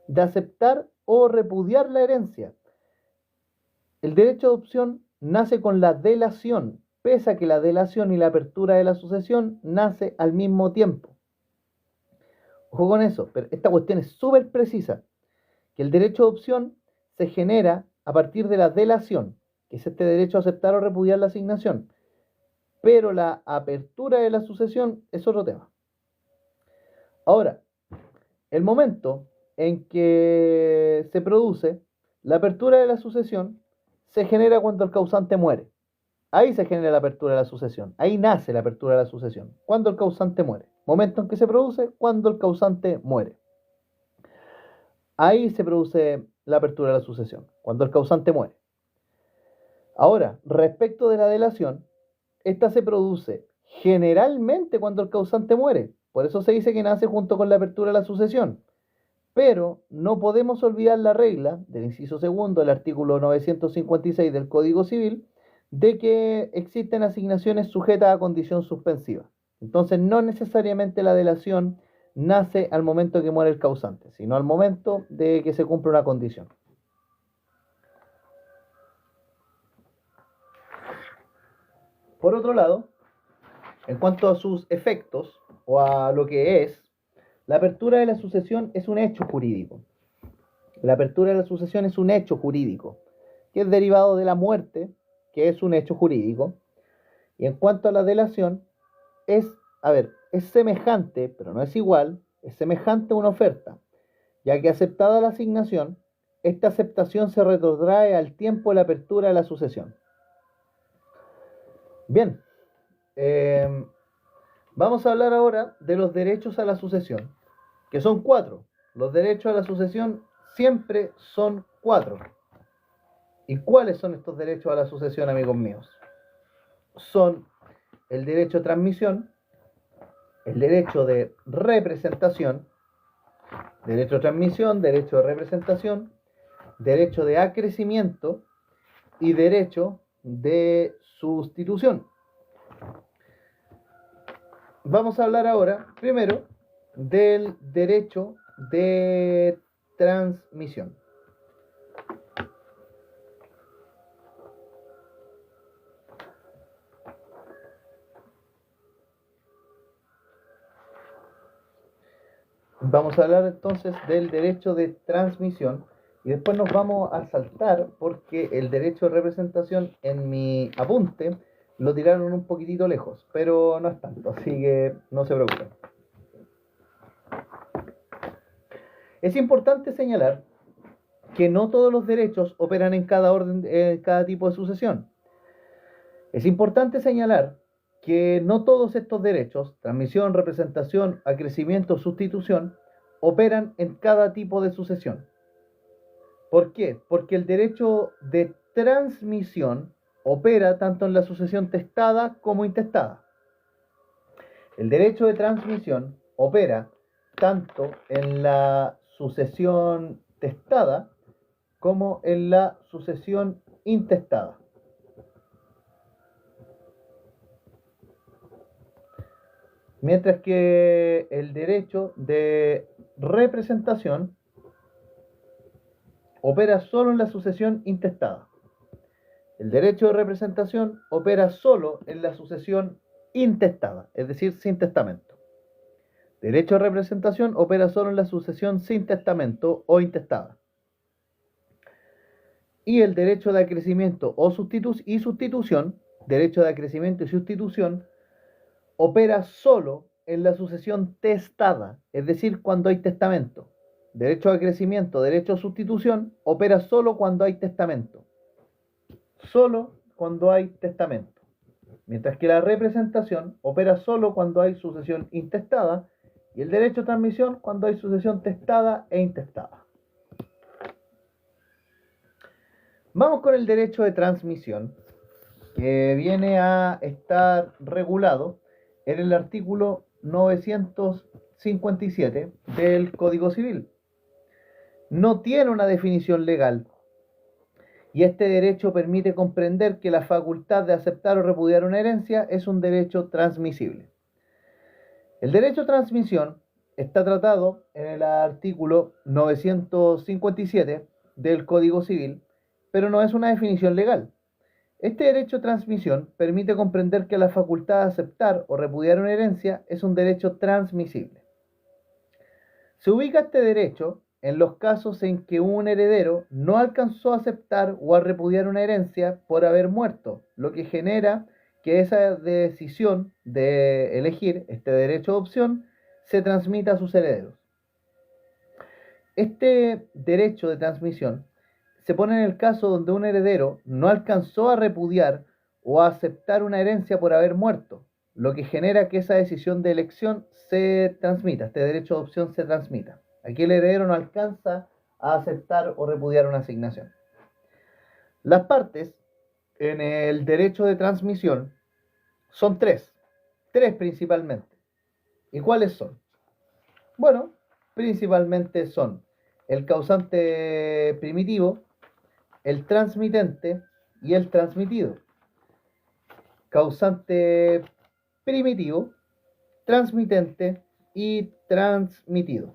Speaker 1: de aceptar o repudiar la herencia. El derecho de opción nace con la delación, pese a que la delación y la apertura de la sucesión nace al mismo tiempo. Ojo con eso, pero esta cuestión es súper precisa, que el derecho de opción se genera a partir de la delación, que es este derecho a aceptar o repudiar la asignación, pero la apertura de la sucesión es otro tema. Ahora, el momento en que se produce la apertura de la sucesión se genera cuando el causante muere. Ahí se genera la apertura de la sucesión. Ahí nace la apertura de la sucesión. Cuando el causante muere. Momento en que se produce cuando el causante muere. Ahí se produce la apertura de la sucesión. Cuando el causante muere. Ahora, respecto de la delación, esta se produce generalmente cuando el causante muere. Por eso se dice que nace junto con la apertura de la sucesión. Pero no podemos olvidar la regla del inciso segundo del artículo 956 del Código Civil de que existen asignaciones sujetas a condición suspensiva. Entonces no necesariamente la delación nace al momento que muere el causante, sino al momento de que se cumple una condición. Por otro lado, En cuanto a sus efectos o a lo que es, la apertura de la sucesión es un hecho jurídico. La apertura de la sucesión es un hecho jurídico, que es derivado de la muerte, que es un hecho jurídico. Y en cuanto a la delación, es, es semejante, pero no es igual, es semejante a una oferta, ya que aceptada la asignación, esta aceptación se retrotrae al tiempo de la apertura de la sucesión. Bien, eh, vamos a hablar ahora de los derechos a la sucesión, que son 4. Los derechos a la sucesión siempre son 4. ¿Y cuáles son estos derechos a la sucesión, amigos míos? Son el derecho de transmisión, el derecho de representación, derecho de transmisión, derecho de representación, derecho de acrecimiento y derecho de sustitución. Vamos a hablar ahora, primero, del derecho de transmisión. Vamos a hablar entonces del derecho de transmisión y después nos vamos a saltar porque el derecho de representación en mi apunte lo tiraron un poquitito lejos, pero no es tanto, así que no se preocupen. Es importante señalar que no todos los derechos operan en cada orden, en cada tipo de sucesión. Es importante señalar que no todos estos derechos, transmisión, representación, acrecimiento, sustitución, operan en cada tipo de sucesión. ¿Por qué? Porque el derecho de transmisión opera tanto en la sucesión testada como intestada. El derecho de transmisión opera tanto en la sucesión testada como en la sucesión intestada. Mientras que el derecho de representación opera solo en la sucesión intestada. El derecho de representación opera solo en la sucesión intestada, es decir, sin testamento. Derecho de representación opera solo en la sucesión sin testamento o intestada. Y el derecho de acrecimiento y sustitución, derecho de acrecimiento y sustitución, opera solo en la sucesión testada, es decir, cuando hay testamento. Derecho de acrecimiento, derecho de sustitución, opera solo cuando hay testamento. Solo cuando hay testamento. Mientras que la representación opera solo cuando hay sucesión intestada y el derecho de transmisión cuando hay sucesión testada e intestada. Vamos con el derecho de transmisión, que viene a estar regulado en el artículo 957 del Código Civil. No tiene una definición legal y este derecho permite comprender que la facultad de aceptar o repudiar una herencia es un derecho transmisible. El derecho de transmisión está tratado en el artículo 957 del Código Civil, pero no es una definición legal. Este derecho de transmisión permite comprender que la facultad de aceptar o repudiar una herencia es un derecho transmisible. Se ubica este derecho en los casos en que un heredero no alcanzó a aceptar o a repudiar una herencia por haber muerto, lo que genera que esa decisión de elegir este derecho de opción se transmita a sus herederos. Este derecho de transmisión se pone en el caso donde un heredero no alcanzó a repudiar o a aceptar una herencia por haber muerto, lo que genera que esa decisión de elección se transmita, este derecho de opción se transmita. Aquí el heredero no alcanza a aceptar o repudiar una asignación. Las partes en el derecho de transmisión son tres principalmente. ¿Y cuáles son? Bueno, principalmente son el causante primitivo, el transmitente y el transmitido. Causante primitivo, transmitente y transmitido.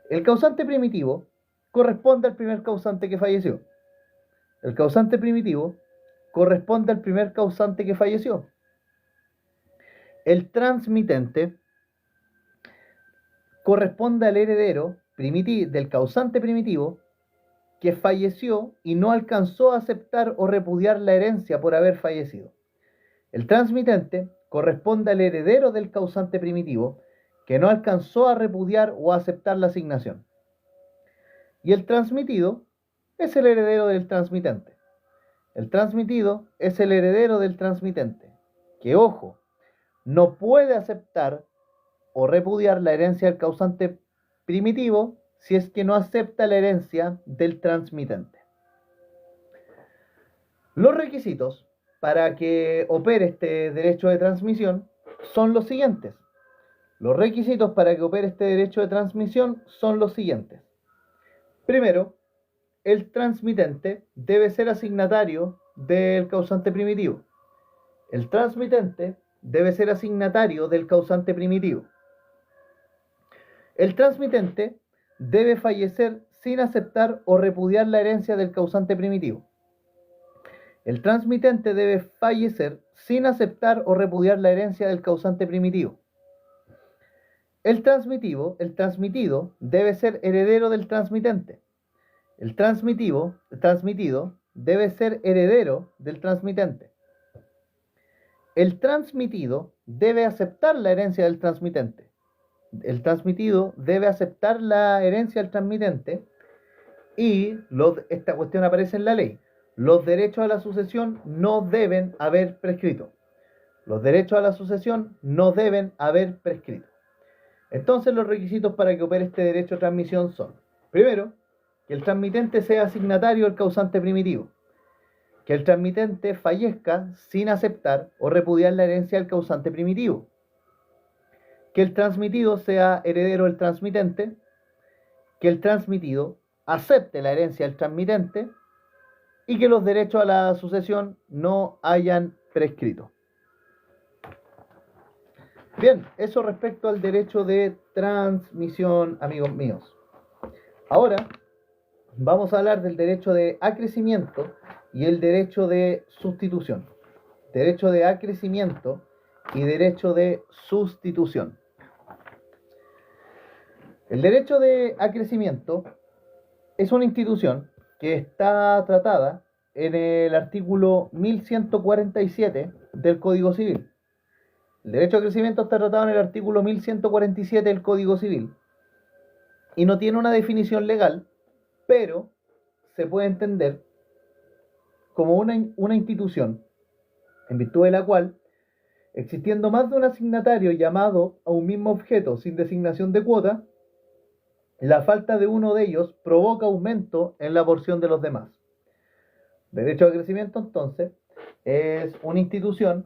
Speaker 1: El causante primitivo corresponde al primer causante que falleció. El causante primitivo corresponde al primer causante que falleció. El transmitente corresponde al heredero del causante primitivo que falleció y no alcanzó a aceptar o repudiar la herencia por haber fallecido. El transmitente corresponde al heredero del causante primitivo que no alcanzó a repudiar o a aceptar la asignación. Y el transmitido es el heredero del transmitente. El transmitido es el heredero del transmitente, que, ojo, no puede aceptar o repudiar la herencia del causante primitivo si es que no acepta la herencia del transmitente. Los requisitos para que opere este derecho de transmisión son los siguientes. Los requisitos para que opere este derecho de transmisión son los siguientes. Primero, el transmitente debe ser asignatario del causante primitivo. El transmitente debe ser asignatario del causante primitivo. El transmitente debe fallecer sin aceptar o repudiar la herencia del causante primitivo. El transmitente debe fallecer sin aceptar o repudiar la herencia del causante primitivo. El transmitido debe ser heredero del transmitente. El transmitido debe ser heredero del transmitente. El transmitido debe aceptar la herencia del transmitente. El transmitido debe aceptar la herencia del transmitente y esta cuestión aparece en la ley. Los derechos a la sucesión no deben haber prescrito. Los derechos a la sucesión no deben haber prescrito. Entonces los requisitos para que opere este derecho de transmisión son: primero, que el transmitente sea asignatario del causante primitivo, que el transmitente fallezca sin aceptar o repudiar la herencia del causante primitivo, que el transmitido sea heredero del transmitente, que el transmitido acepte la herencia del transmitente y que los derechos a la sucesión no hayan prescrito. Bien, eso respecto al derecho de transmisión, amigos míos. Ahora vamos a hablar del derecho de acrecimiento y el derecho de sustitución. Derecho de acrecimiento y derecho de sustitución. El derecho de acrecimiento es una institución que está tratada en el artículo 1147 del Código Civil. El derecho de acrecimiento está tratado en el artículo 1147 del Código Civil y no tiene una definición legal, pero se puede entender como una institución en virtud de la cual, existiendo más de un asignatario llamado a un mismo objeto sin designación de cuota, la falta de uno de ellos provoca aumento en la porción de los demás. Derecho de crecimiento, entonces, es una institución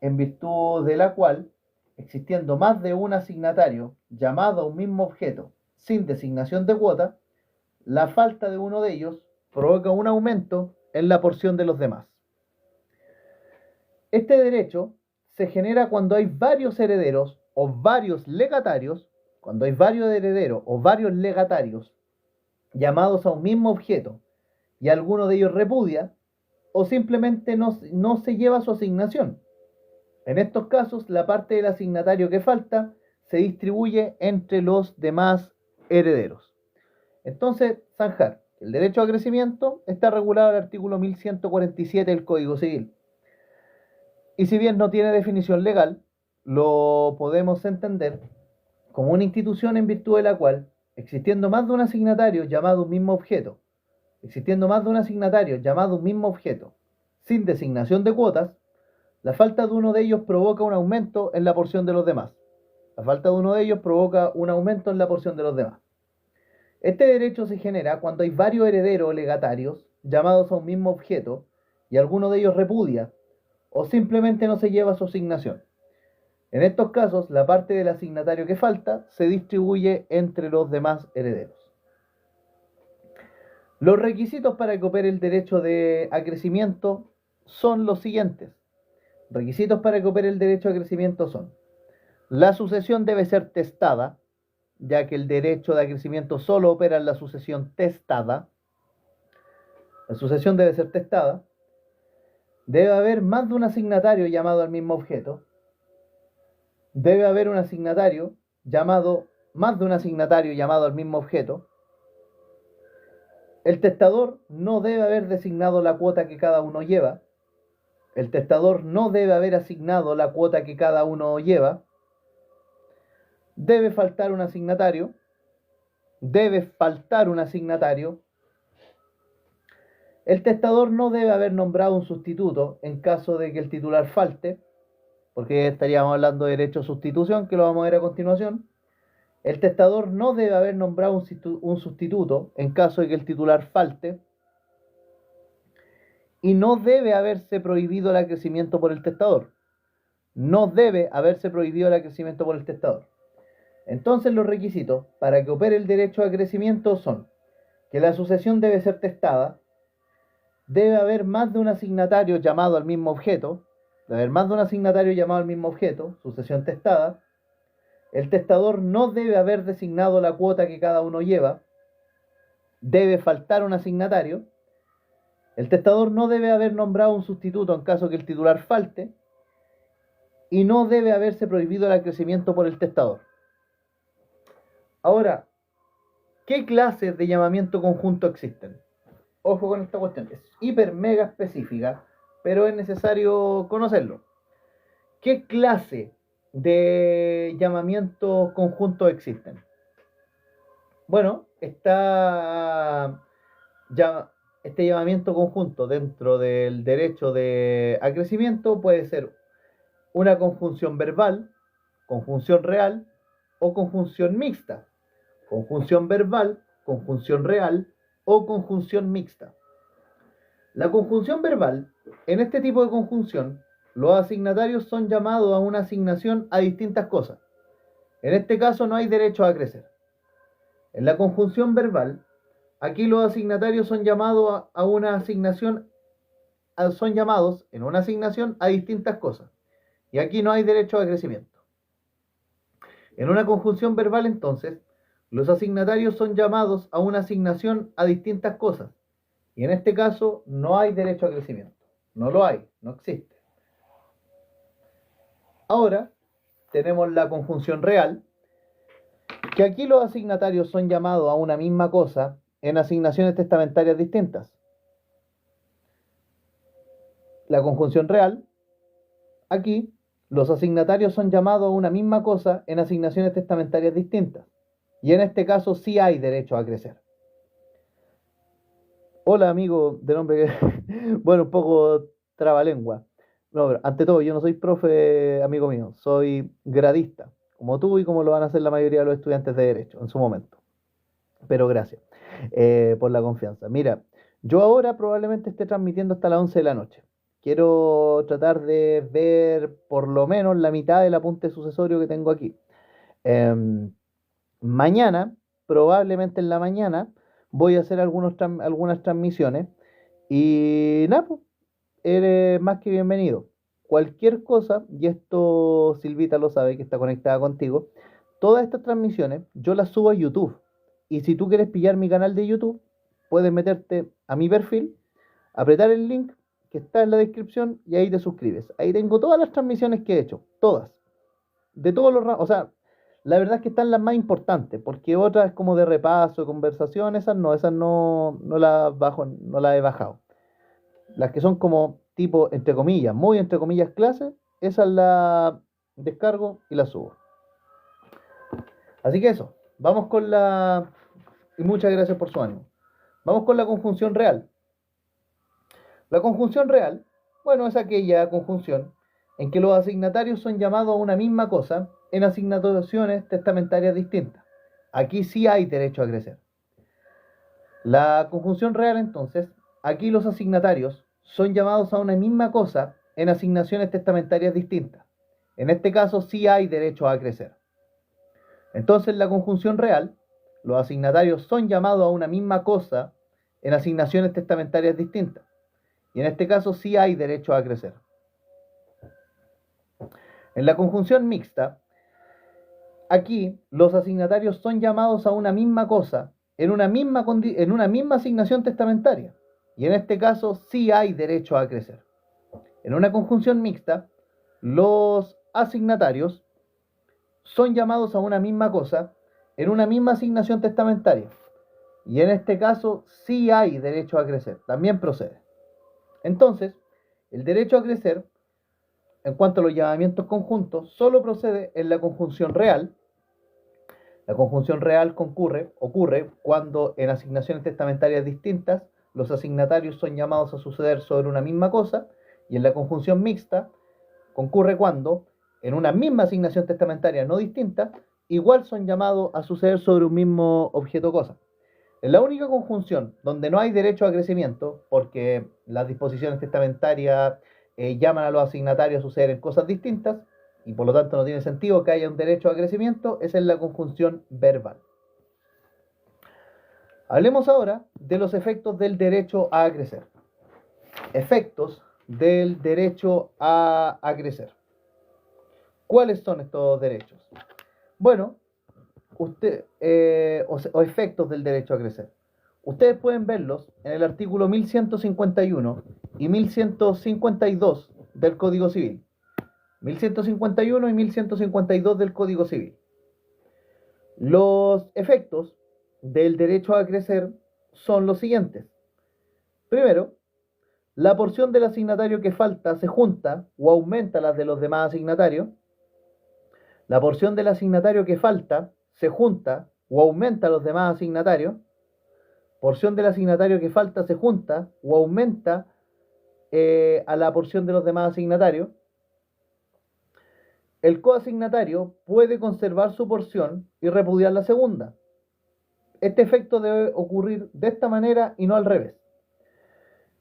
Speaker 1: en virtud de la cual, existiendo más de un asignatario llamado a un mismo objeto sin designación de cuota, la falta de uno de ellos provoca un aumento en la porción de los demás. Este derecho se genera cuando hay varios herederos o varios legatarios, cuando hay varios herederos o varios legatarios llamados a un mismo objeto y alguno de ellos repudia o simplemente no se lleva su asignación. En estos casos, la parte del asignatario que falta se distribuye entre los demás herederos. Entonces, zanjar, el derecho a crecimiento está regulado en el artículo 1147 del Código Civil. Y si bien no tiene definición legal, lo podemos entender como una institución en virtud de la cual, existiendo más de un asignatario llamado un mismo objeto, sin designación de cuotas, la falta de uno de ellos provoca un aumento en la porción de los demás. Este derecho se genera cuando hay varios herederos o legatarios llamados a un mismo objeto y alguno de ellos repudia o simplemente no se lleva su asignación. En estos casos, la parte del asignatario que falta se distribuye entre los demás herederos. Los requisitos para que opere el derecho de acrecimiento son los siguientes. Requisitos para que opere el derecho a crecimiento son: la sucesión debe ser testada, ya que el derecho de acrecimiento solo opera en la sucesión testada. La sucesión debe ser testada. Debe haber más de un asignatario llamado al mismo objeto. debe haber un asignatario llamado, más de un asignatario llamado al mismo objeto. El testador no debe haber designado la cuota que cada uno lleva. El testador no debe haber asignado la cuota que cada uno lleva. Debe faltar un asignatario. Debe faltar un asignatario. El testador no debe haber nombrado un sustituto en caso de que el titular falte, porque estaríamos hablando de derecho a sustitución, que lo vamos a ver a continuación. El testador no debe haber nombrado un sustituto en caso de que el titular falte. Y no debe haberse prohibido el acrecimiento por el testador. No debe haberse prohibido el acrecimiento por el testador. Entonces los requisitos para que opere el derecho a acrecimiento son que la sucesión debe ser testada, debe haber más de un asignatario llamado al mismo objeto, sucesión testada. El testador no debe haber designado la cuota que cada uno lleva, debe faltar un asignatario. El testador no debe haber nombrado un sustituto en caso que el titular falte, y no debe haberse prohibido el acrecimiento por el testador. Ahora, ¿qué clases de llamamiento conjunto existen? Ojo con esta cuestión, es hiper mega específica, pero es necesario conocerlo. ¿Qué clase de llamamiento conjunto existen? Bueno, este llamamiento conjunto dentro del derecho de acrecimiento puede ser una conjunción verbal, conjunción real o conjunción mixta. Conjunción verbal, conjunción real o conjunción mixta. La conjunción verbal, en este tipo de conjunción, los asignatarios son llamados a una asignación a distintas cosas. En este caso no hay derecho a crecer. En la conjunción verbal, aquí los asignatarios son llamados a una asignación, son llamados en una asignación a distintas cosas. Y aquí no hay derecho a crecimiento. En una conjunción verbal, entonces, los asignatarios son llamados a una asignación a distintas cosas. Y en este caso no hay derecho a crecimiento. No lo hay, no existe. Ahora tenemos la conjunción real, que aquí los asignatarios son llamados a una misma cosa en asignaciones testamentarias distintas. La conjunción real, aquí los asignatarios son llamados a una misma cosa en asignaciones testamentarias distintas. Y en este caso sí hay derecho a crecer. Hola amigo de nombre que... bueno, un poco trabalengua. No, pero ante todo, yo no soy profe, amigo mío. Soy gradista, como tú y como lo van a hacer la mayoría de los estudiantes de Derecho en su momento. Pero gracias por la confianza. Mira, yo ahora probablemente esté transmitiendo hasta las 11 de la noche. Quiero tratar de ver por lo menos la mitad del apunte sucesorio que tengo aquí. Mañana, probablemente en la mañana, voy a hacer algunas transmisiones. Y nada, pues, eres más que bienvenido. Cualquier cosa, y esto Silvita lo sabe que está conectada contigo, todas estas transmisiones yo las subo a YouTube. Y si tú quieres pillar mi canal de YouTube, puedes meterte a mi perfil, apretar el link que está en la descripción y ahí te suscribes. Ahí tengo todas las transmisiones que he hecho, todas. De todos los ramos, o sea, la verdad es que están las más importantes, porque otras como de repaso, conversación, esas no las bajo, no las he bajado. Las que son como tipo, entre comillas, muy entre comillas clases, esas las descargo y las subo. Así que eso, vamos con la... Y muchas gracias por su ánimo. Vamos con la conjunción real. La conjunción real, bueno, es aquella conjunción en que los asignatarios son llamados a una misma cosa en asignaciones testamentarias distintas. Aquí sí hay derecho a crecer. La conjunción real, entonces, aquí los asignatarios son llamados a una misma cosa en asignaciones testamentarias distintas. En este caso sí hay derecho a crecer. Entonces, la conjunción real, los asignatarios son llamados a una misma cosa en asignaciones testamentarias distintas. Y en este caso sí hay derecho a crecer. En la conjunción mixta, aquí los asignatarios son llamados a una misma cosa en una misma asignación testamentaria. Y en este caso sí hay derecho a crecer. En una conjunción mixta, los asignatarios son llamados a una misma cosa en una misma asignación testamentaria. Y en este caso sí hay derecho a crecer, también procede. Entonces, el derecho a crecer, en cuanto a los llamamientos conjuntos, solo procede en la conjunción real. La conjunción real ocurre cuando en asignaciones testamentarias distintas los asignatarios son llamados a suceder sobre una misma cosa, y en la conjunción mixta concurre cuando en una misma asignación testamentaria no distinta igual son llamados a suceder sobre un mismo objeto cosa. En la única conjunción donde no hay derecho a crecimiento, porque las disposiciones testamentarias llaman a los asignatarios a suceder en cosas distintas, y por lo tanto no tiene sentido que haya un derecho a crecimiento, es en la conjunción verbal. Hablemos ahora de los efectos del derecho a crecer. Efectos del derecho a crecer. ¿Cuáles son estos derechos? Bueno, o efectos del derecho a crecer. Ustedes pueden verlos en el artículo 1151 y 1152 del Código Civil. 1151 y 1152 del Código Civil. Los efectos del derecho a crecer son los siguientes. Primero, la porción del asignatario que falta se junta o aumenta las de los demás asignatarios. La porción del asignatario que falta se junta o aumenta los demás asignatarios. Porción del asignatario que falta se junta o aumenta a la porción de los demás asignatarios. El coasignatario puede conservar su porción y repudiar la segunda. Este efecto debe ocurrir de esta manera y no al revés.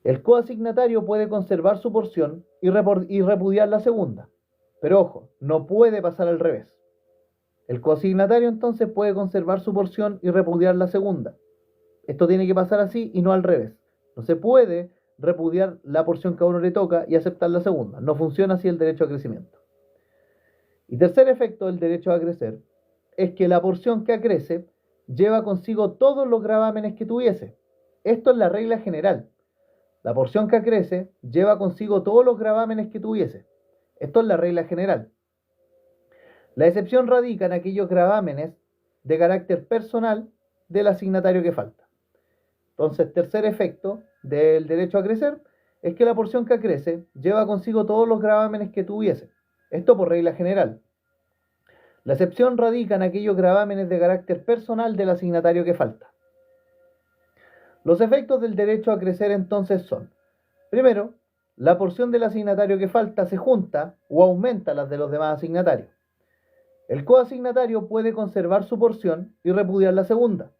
Speaker 1: El coasignatario puede conservar su porción y repudiar la segunda. Pero ojo, no puede pasar al revés. El coasignatario entonces puede conservar su porción y repudiar la segunda. Esto tiene que pasar así y no al revés. No se puede repudiar la porción que a uno le toca y aceptar la segunda. No funciona así el derecho a crecimiento. Y tercer efecto del derecho a crecer es que la porción que acrece lleva consigo todos los gravámenes que tuviese. Esto es la regla general. La porción que acrece lleva consigo todos los gravámenes que tuviese. Esto es la regla general. La excepción radica en aquellos gravámenes de carácter personal del asignatario que falta. Entonces, tercer efecto del derecho a crecer es que la porción que acrece lleva consigo todos los gravámenes que tuviese. Esto por regla general. La excepción radica en aquellos gravámenes de carácter personal del asignatario que falta. Los efectos del derecho a crecer entonces son: primero, la porción del asignatario que falta se junta o aumenta las de los demás asignatarios. El coasignatario puede conservar su porción y repudiar la segunda.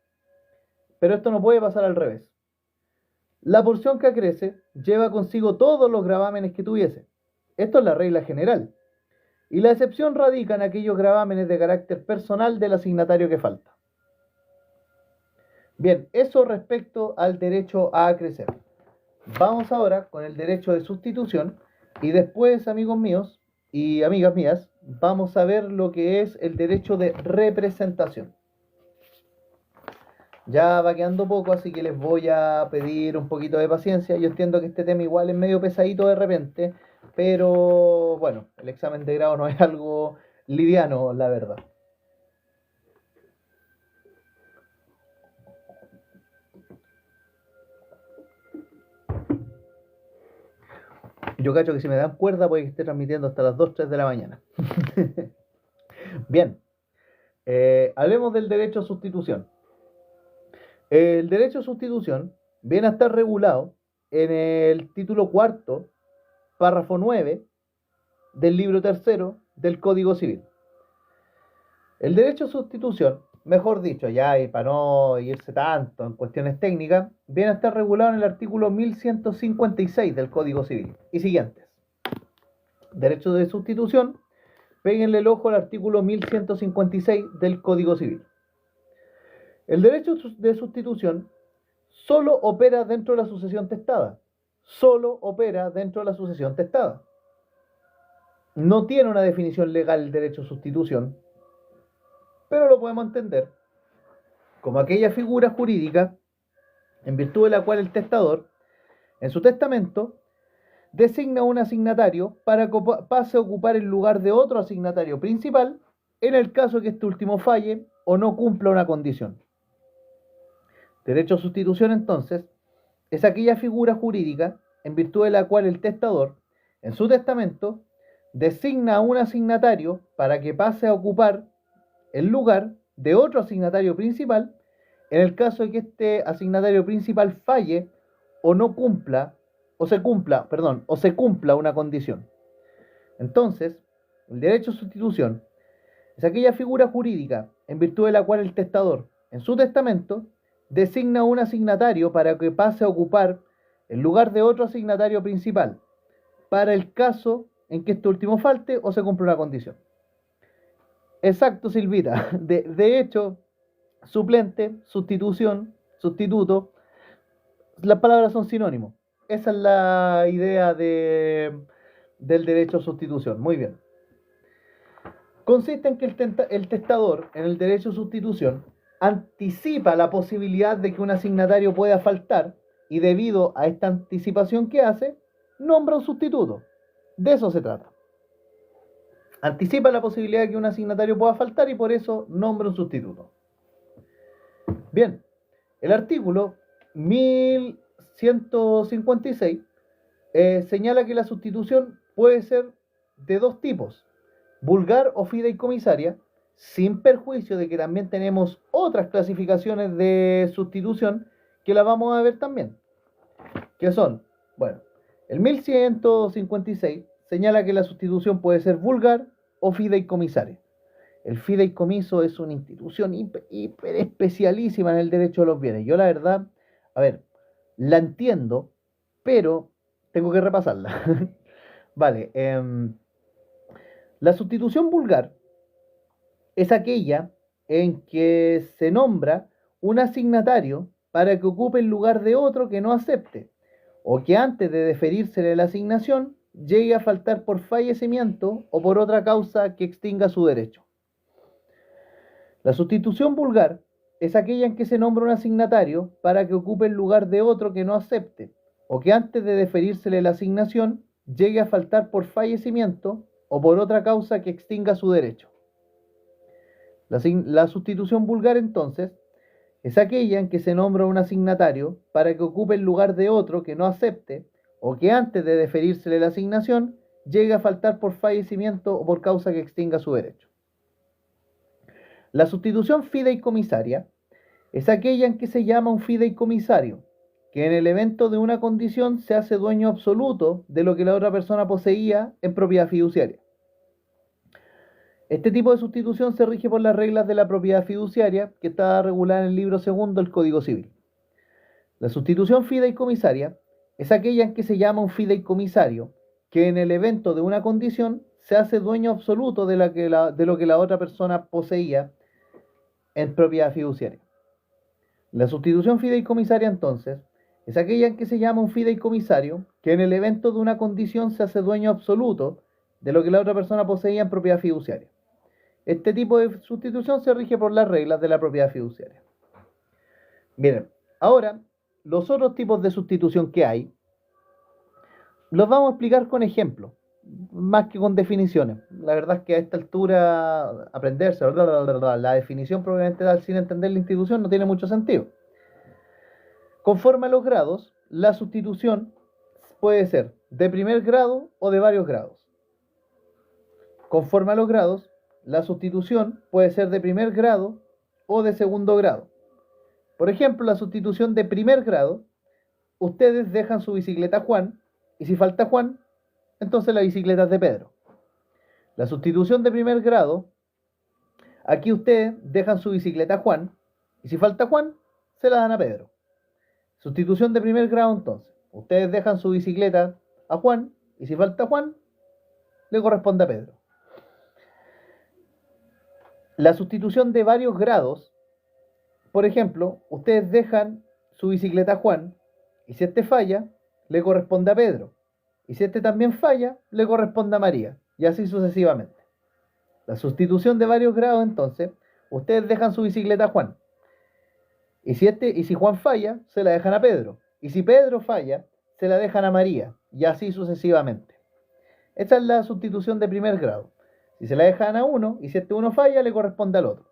Speaker 1: Pero esto no puede pasar al revés. La porción que acrece lleva consigo todos los gravámenes que tuviese. Esto es la regla general. Y la excepción radica en aquellos gravámenes de carácter personal del asignatario que falta. Bien, eso respecto al derecho a crecer. Vamos ahora con el derecho de sustitución y después, amigos míos y amigas mías, vamos a ver lo que es el derecho de representación. Ya va quedando poco, así que les voy a pedir un poquito de paciencia. Yo entiendo que este tema igual es medio pesadito de repente, pero bueno, el examen de grado no es algo liviano, la verdad. Yo cacho que si me dan cuerda puede que esté transmitiendo hasta las 2, 3 de la mañana. Bien, hablemos del derecho a sustitución. El derecho a sustitución viene a estar regulado en el título cuarto, párrafo 9 del libro tercero del Código Civil. El derecho a sustitución, mejor dicho, ya y para no irse tanto en cuestiones técnicas, viene a estar regulado en el artículo 1156 del Código Civil y siguientes. Derecho de sustitución, péguenle el ojo al artículo 1156 del Código Civil. El derecho de sustitución solo opera dentro de la sucesión testada. Solo opera dentro de la sucesión testada. No tiene una definición legal el derecho de sustitución, pero lo podemos entender como aquella figura jurídica en virtud de la cual el testador, en su testamento, designa un asignatario para que pase a ocupar el lugar de otro asignatario principal en el caso que este último falle o no cumpla una condición. Derecho a sustitución, entonces, es aquella figura jurídica en virtud de la cual el testador, en su testamento, designa a un asignatario para que pase a ocupar el lugar de otro asignatario principal en el caso de que este asignatario principal falle o no cumpla, o se cumpla una condición. Entonces, el derecho a sustitución es aquella figura jurídica en virtud de la cual el testador, en su testamento, designa a un asignatario para que pase a ocupar el lugar de otro asignatario principal, para el caso en que este último falte o se cumpla una condición. Exacto, Silvita. De hecho, suplente, sustitución, sustituto, las palabras son sinónimos. Esa es la idea del derecho a sustitución. Muy bien. Consiste en que el testador, en el derecho a sustitución, anticipa la posibilidad de que un asignatario pueda faltar y debido a esta anticipación que hace, nombra un sustituto. De eso se trata. Anticipa la posibilidad de que un asignatario pueda faltar y por eso nombra un sustituto. Bien, el artículo 1156 señala que la sustitución puede ser de dos tipos, vulgar o fideicomisaria, sin perjuicio de que también tenemos otras clasificaciones de sustitución que las vamos a ver también, que son, bueno, el 1156 señala que la sustitución puede ser vulgar o fideicomisaria. El fideicomiso es una institución hiper especialísima en el derecho a los bienes. Yo la verdad, a ver, la entiendo, pero tengo que repasarla. Vale, la sustitución vulgar es aquella en que se nombra un asignatario para que ocupe el lugar de otro que no acepte, o que antes de deferírsele la asignación llegue a faltar por fallecimiento o por otra causa que extinga su derecho. La sustitución vulgar es aquella en que se nombra un asignatario para que ocupe el lugar de otro que no acepte, o que antes de deferírsele la asignación llegue a faltar por fallecimiento o por otra causa que extinga su derecho. La sustitución vulgar, entonces, es aquella en que se nombra un asignatario para que ocupe el lugar de otro que no acepte, o que antes de deferírsele la asignación llegue a faltar por fallecimiento o por causa que extinga su derecho. La sustitución fideicomisaria es aquella en que se llama un fideicomisario, que en el evento de una condición se hace dueño absoluto de lo que la otra persona poseía en propiedad fiduciaria. Este tipo de sustitución se rige por las reglas de la propiedad fiduciaria, que está regulada en el libro segundo del Código Civil. La sustitución fideicomisaria es aquella en que se llama un fideicomisario, que en el evento de una condición se hace dueño absoluto de lo que la otra persona poseía en propiedad fiduciaria. La sustitución fideicomisaria, entonces, es aquella en que se llama un fideicomisario, que en el evento de una condición se hace dueño absoluto de lo que la otra persona poseía en propiedad fiduciaria. Este tipo de sustitución se rige por las reglas de la propiedad fiduciaria. Miren, ahora, los otros tipos de sustitución que hay, los vamos a explicar con ejemplos, más que con definiciones. La verdad es que a esta altura aprenderse la definición probablemente tal sin entender la institución no tiene mucho sentido. Conforme a los grados, la sustitución puede ser de primer grado o de varios grados. Conforme a los grados, la sustitución puede ser de primer grado o de segundo grado. Por ejemplo, la sustitución de primer grado, ustedes dejan su bicicleta a Juan, y si falta Juan, entonces la bicicleta es de Pedro. La sustitución de primer grado, aquí ustedes dejan su bicicleta a Juan, y si falta Juan, se la dan a Pedro. Sustitución de primer grado, entonces, ustedes dejan su bicicleta a Juan, y si falta Juan, le corresponde a Pedro. La sustitución de varios grados, por ejemplo, ustedes dejan su bicicleta a Juan, y si este falla, le corresponde a Pedro. Y si este también falla, le corresponde a María. Y así sucesivamente. La sustitución de varios grados, entonces, ustedes dejan su bicicleta a Juan. Y si Juan falla, se la dejan a Pedro. Y si Pedro falla, se la dejan a María. Y así sucesivamente. Esta es la sustitución de primer grado. Si se la dejan a uno y si este uno falla, le corresponde al otro.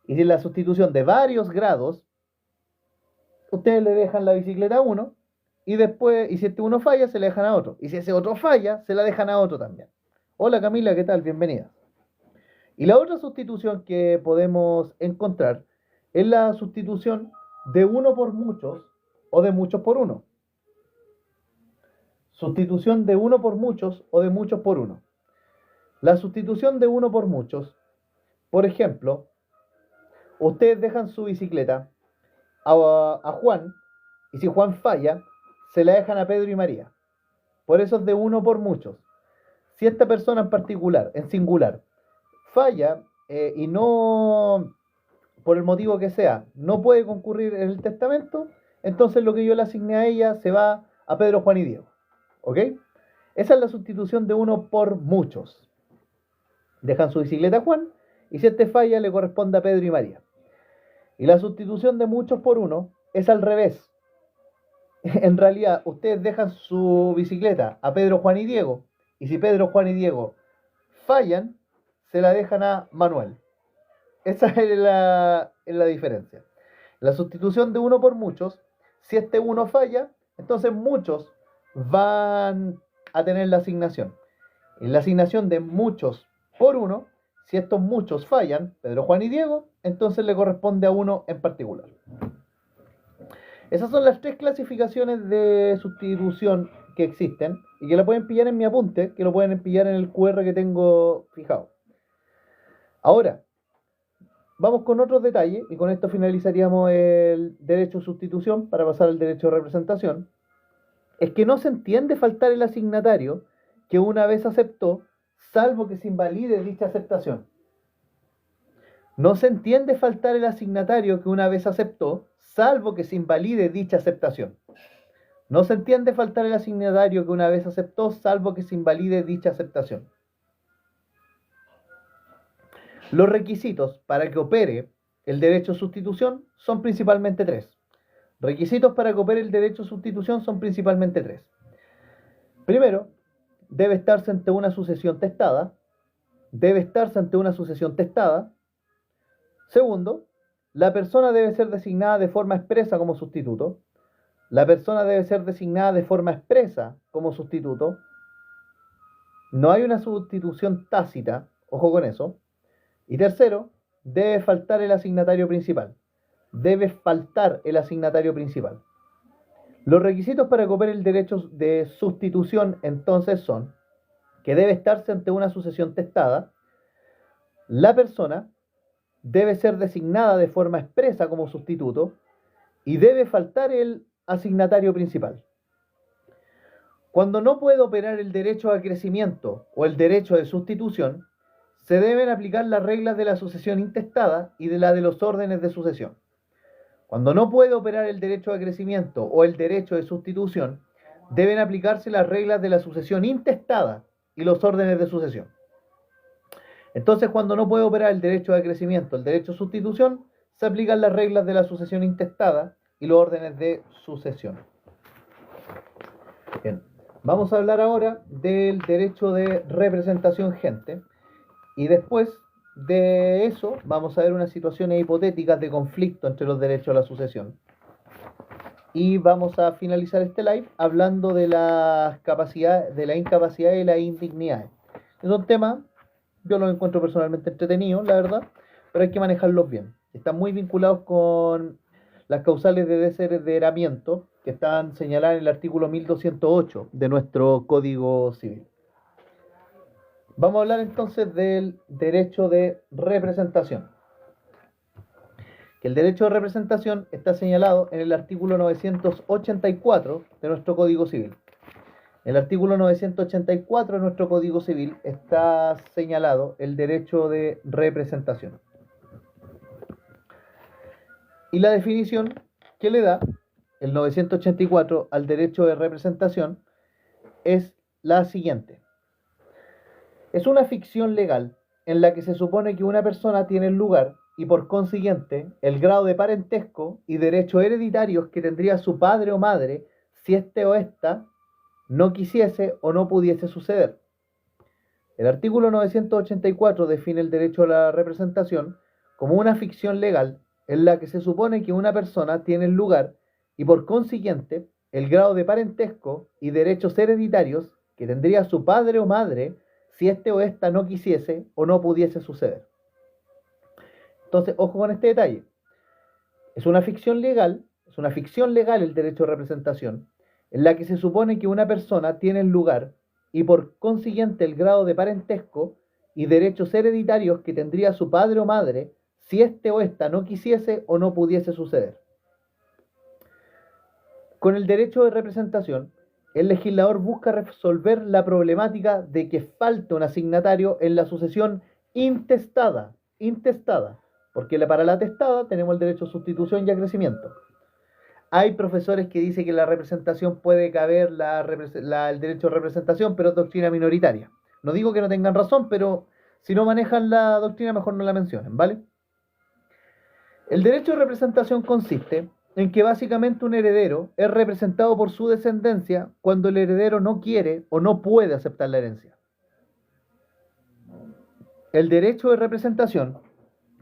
Speaker 1: Y si la sustitución de varios grados, ustedes le dejan la bicicleta a uno y después, y si este uno falla, se la dejan a otro. Y si ese otro falla, se la dejan a otro también. Hola Camila, ¿qué tal? Bienvenida. Y la otra sustitución que podemos encontrar es la sustitución de uno por muchos o de muchos por uno. Sustitución de uno por muchos o de muchos por uno. La sustitución de uno por muchos, por ejemplo, ustedes dejan su bicicleta a Juan y si Juan falla, se la dejan a Pedro y María. Por eso es de uno por muchos. Si esta persona en particular, en singular, falla y no, por el motivo que sea, no puede concurrir en el testamento, entonces lo que yo le asigné a ella se va a Pedro, Juan y Diego. ¿Ok? Esa es la sustitución de uno por muchos. Dejan su bicicleta a Juan y si este falla le corresponde a Pedro y María. Y la sustitución de muchos por uno es al revés. En realidad, ustedes dejan su bicicleta a Pedro, Juan y Diego y si Pedro, Juan y Diego fallan, se la dejan a Manuel. Esa es la diferencia. La sustitución de uno por muchos, si este uno falla, entonces muchos van a tener la asignación. En la asignación de muchos por uno, si estos muchos fallan, Pedro, Juan y Diego, entonces le corresponde a uno en particular. Esas son las tres clasificaciones de sustitución que existen y que la pueden pillar en mi apunte, que lo pueden pillar en el QR que tengo fijado. Ahora, vamos con otros detalles y con esto finalizaríamos el derecho de sustitución para pasar al derecho de representación. Es que no se entiende faltar el asignatario que una vez aceptó, salvo que se invalide dicha aceptación. No se entiende faltar el asignatario que una vez aceptó, salvo que se invalide dicha aceptación. No se entiende faltar el asignatario que una vez aceptó, salvo que se invalide dicha aceptación. Los requisitos para que opere el derecho de sustitución son principalmente tres. Requisitos para que opere el derecho de sustitución son principalmente tres. Primero, debe estarse ante una sucesión testada. Debe estarse ante una sucesión testada. Segundo, la persona debe ser designada de forma expresa como sustituto. La persona debe ser designada de forma expresa como sustituto. No hay una sustitución tácita, ojo con eso. Y tercero, debe faltar el asignatario principal. Debe faltar el asignatario principal. Los requisitos para que opere el derecho de sustitución entonces son que debe estarse ante una sucesión testada, la persona debe ser designada de forma expresa como sustituto y debe faltar el asignatario principal. Cuando no puede operar el derecho a crecimiento o el derecho de sustitución, se deben aplicar las reglas de la sucesión intestada y de la de los órdenes de sucesión. Cuando no puede operar el derecho a crecimiento o el derecho de sustitución, deben aplicarse las reglas de la sucesión intestada y los órdenes de sucesión. Entonces, cuando no puede operar el derecho de crecimiento, el derecho de sustitución, se aplican las reglas de la sucesión intestada y los órdenes de sucesión. Bien, vamos a hablar ahora del derecho de representación gente y después de eso vamos a ver unas situaciones hipotéticas de conflicto entre los derechos a la sucesión. Y vamos a finalizar este live hablando de la incapacidad y la indignidad. Es un tema, yo los encuentro personalmente entretenidos, la verdad, pero hay que manejarlos bien. Están muy vinculados con las causales de desheredamiento que están señaladas en el artículo 1208 de nuestro Código Civil. Vamos a hablar entonces del derecho de representación. El derecho de representación está señalado en el artículo 984 de nuestro Código Civil. En el artículo 984 de nuestro Código Civil está señalado el derecho de representación. Y la definición que le da el 984 al derecho de representación es la siguiente. Es una ficción legal en la que se supone que una persona tiene el lugar y por consiguiente el grado de parentesco y derechos hereditarios que tendría su padre o madre si éste o ésta no quisiese o no pudiese suceder. El artículo 984 define el derecho a la representación como una ficción legal en la que se supone que una persona tiene el lugar y por consiguiente el grado de parentesco y derechos hereditarios que tendría su padre o madre si este o esta no quisiese o no pudiese suceder. Entonces, ojo con este detalle. Es una ficción legal el derecho a representación, en la que se supone que una persona tiene el lugar y por consiguiente el grado de parentesco y derechos hereditarios que tendría su padre o madre si este o esta no quisiese o no pudiese suceder. Con el derecho de representación, el legislador busca resolver la problemática de que falta un asignatario en la sucesión intestada, porque para la testada tenemos el derecho a sustitución y a crecimiento. Hay profesores que dicen que la representación puede caber el derecho a representación, pero es doctrina minoritaria. No digo que no tengan razón, pero si no manejan la doctrina, mejor no la mencionen, ¿vale? El derecho de representación consiste en que básicamente un heredero es representado por su descendencia cuando el heredero no quiere o no puede aceptar la herencia. El derecho de representación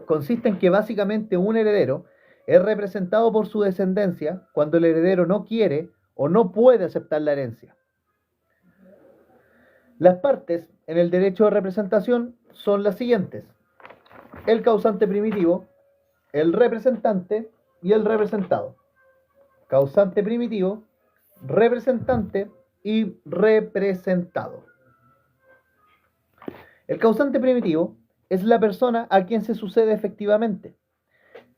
Speaker 1: consiste en que básicamente un heredero es representado por su descendencia cuando el heredero no quiere o no puede aceptar la herencia. Las partes en el derecho de representación son las siguientes: el causante primitivo, el representante y el representado. Causante primitivo, representante y representado. El causante primitivo es la persona a quien se sucede efectivamente.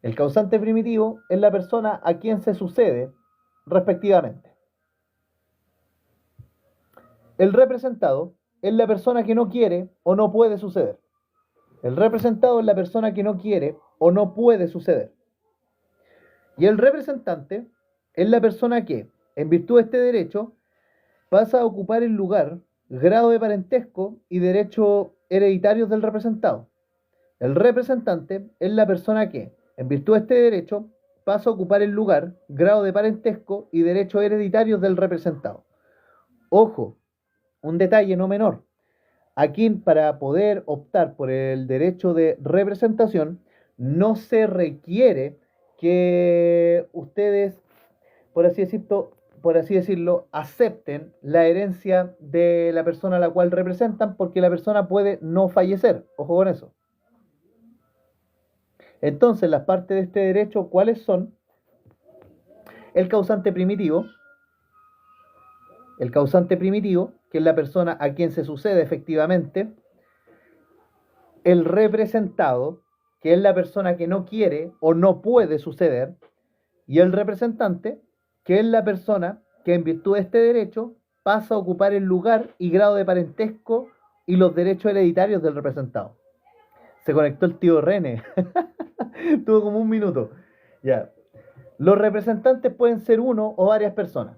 Speaker 1: El causante primitivo es la persona a quien se sucede respectivamente. El representado es la persona que no quiere o no puede suceder. El representado es la persona que no quiere o no puede suceder. Y el representante es la persona que, en virtud de este derecho, pasa a ocupar el lugar, grado de parentesco y derechos hereditarios del representado. El representante es la persona que, en virtud de este derecho, pasa a ocupar el lugar, grado de parentesco y derechos hereditarios del representado. Ojo, un detalle no menor. Aquí, para poder optar por el derecho de representación, no se requiere que ustedes, por así decirlo, acepten la herencia de la persona a la cual representan, porque la persona puede no fallecer. Ojo con eso. Entonces, las partes de este derecho, ¿cuáles son? El causante primitivo, que es la persona a quien se sucede efectivamente. El representado, que es la persona que no quiere o no puede suceder. Y el representante, que es la persona que en virtud de este derecho pasa a ocupar el lugar y grado de parentesco y los derechos hereditarios del representado. Se conectó el tío René. Tuvo como un minuto. Ya. Los representantes pueden ser uno o varias personas.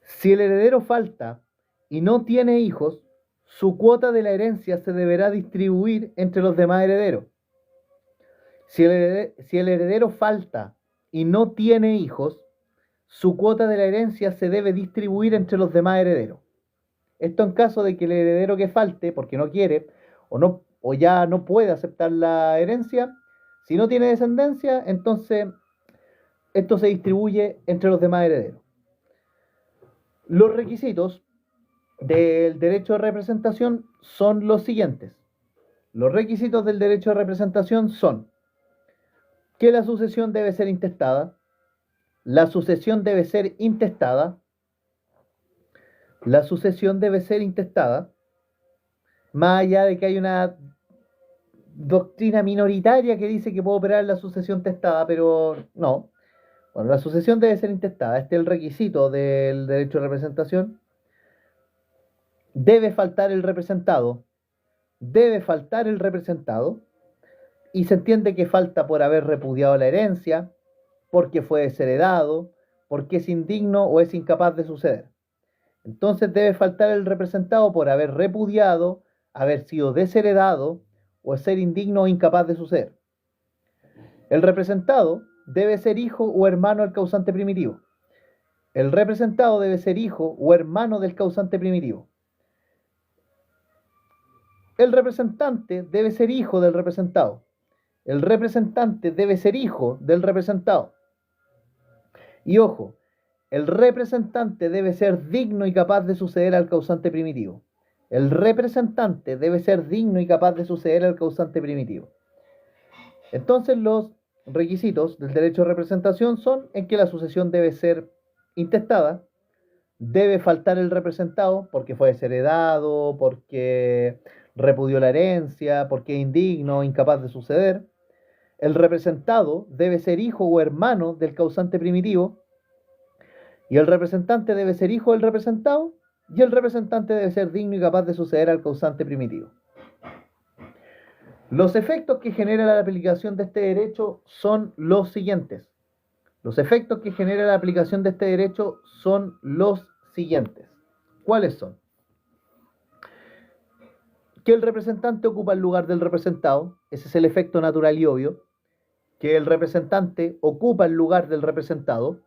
Speaker 1: Si el heredero falta y no tiene hijos, su cuota de la herencia se deberá distribuir entre los demás herederos. Si el heredero falta y no tiene hijos, su cuota de la herencia se debe distribuir entre los demás herederos. Esto en caso de que el heredero que falte, porque no quiere o ya no puede aceptar la herencia, si no tiene descendencia, entonces esto se distribuye entre los demás herederos. Los requisitos del derecho de representación son los siguientes. Los requisitos del derecho de representación son que la sucesión debe ser intestada, más allá de que hay una doctrina minoritaria que dice que puede operar la sucesión testada, pero no. Bueno, la sucesión debe ser intestada. Este es el requisito del derecho de representación. Debe faltar el representado. Y se entiende que falta por haber repudiado la herencia, porque fue desheredado, porque es indigno o es incapaz de suceder. Entonces debe faltar el representado por haber repudiado, haber sido desheredado o ser indigno o incapaz de suceder. El representado debe ser hijo o hermano del causante primitivo. El representado debe ser hijo o hermano del causante primitivo. El representante debe ser hijo del representado. El representante debe ser hijo del representado. Y ojo, el representante debe ser digno y capaz de suceder al causante primitivo. El representante debe ser digno y capaz de suceder al causante primitivo. Entonces los requisitos del derecho de representación son en que la sucesión debe ser intestada, debe faltar el representado porque fue desheredado, porque repudió la herencia, porque es indigno, incapaz de suceder. El representado debe ser hijo o hermano del causante primitivo, y el representante debe ser hijo del representado, y el representante debe ser digno y capaz de suceder al causante primitivo. Los efectos que genera la aplicación de este derecho son los siguientes. Los efectos que genera la aplicación de este derecho son los siguientes. ¿Cuáles son? Que el representante ocupa el lugar del representado, ese es el efecto natural y obvio. Que el representante ocupa el lugar del representado.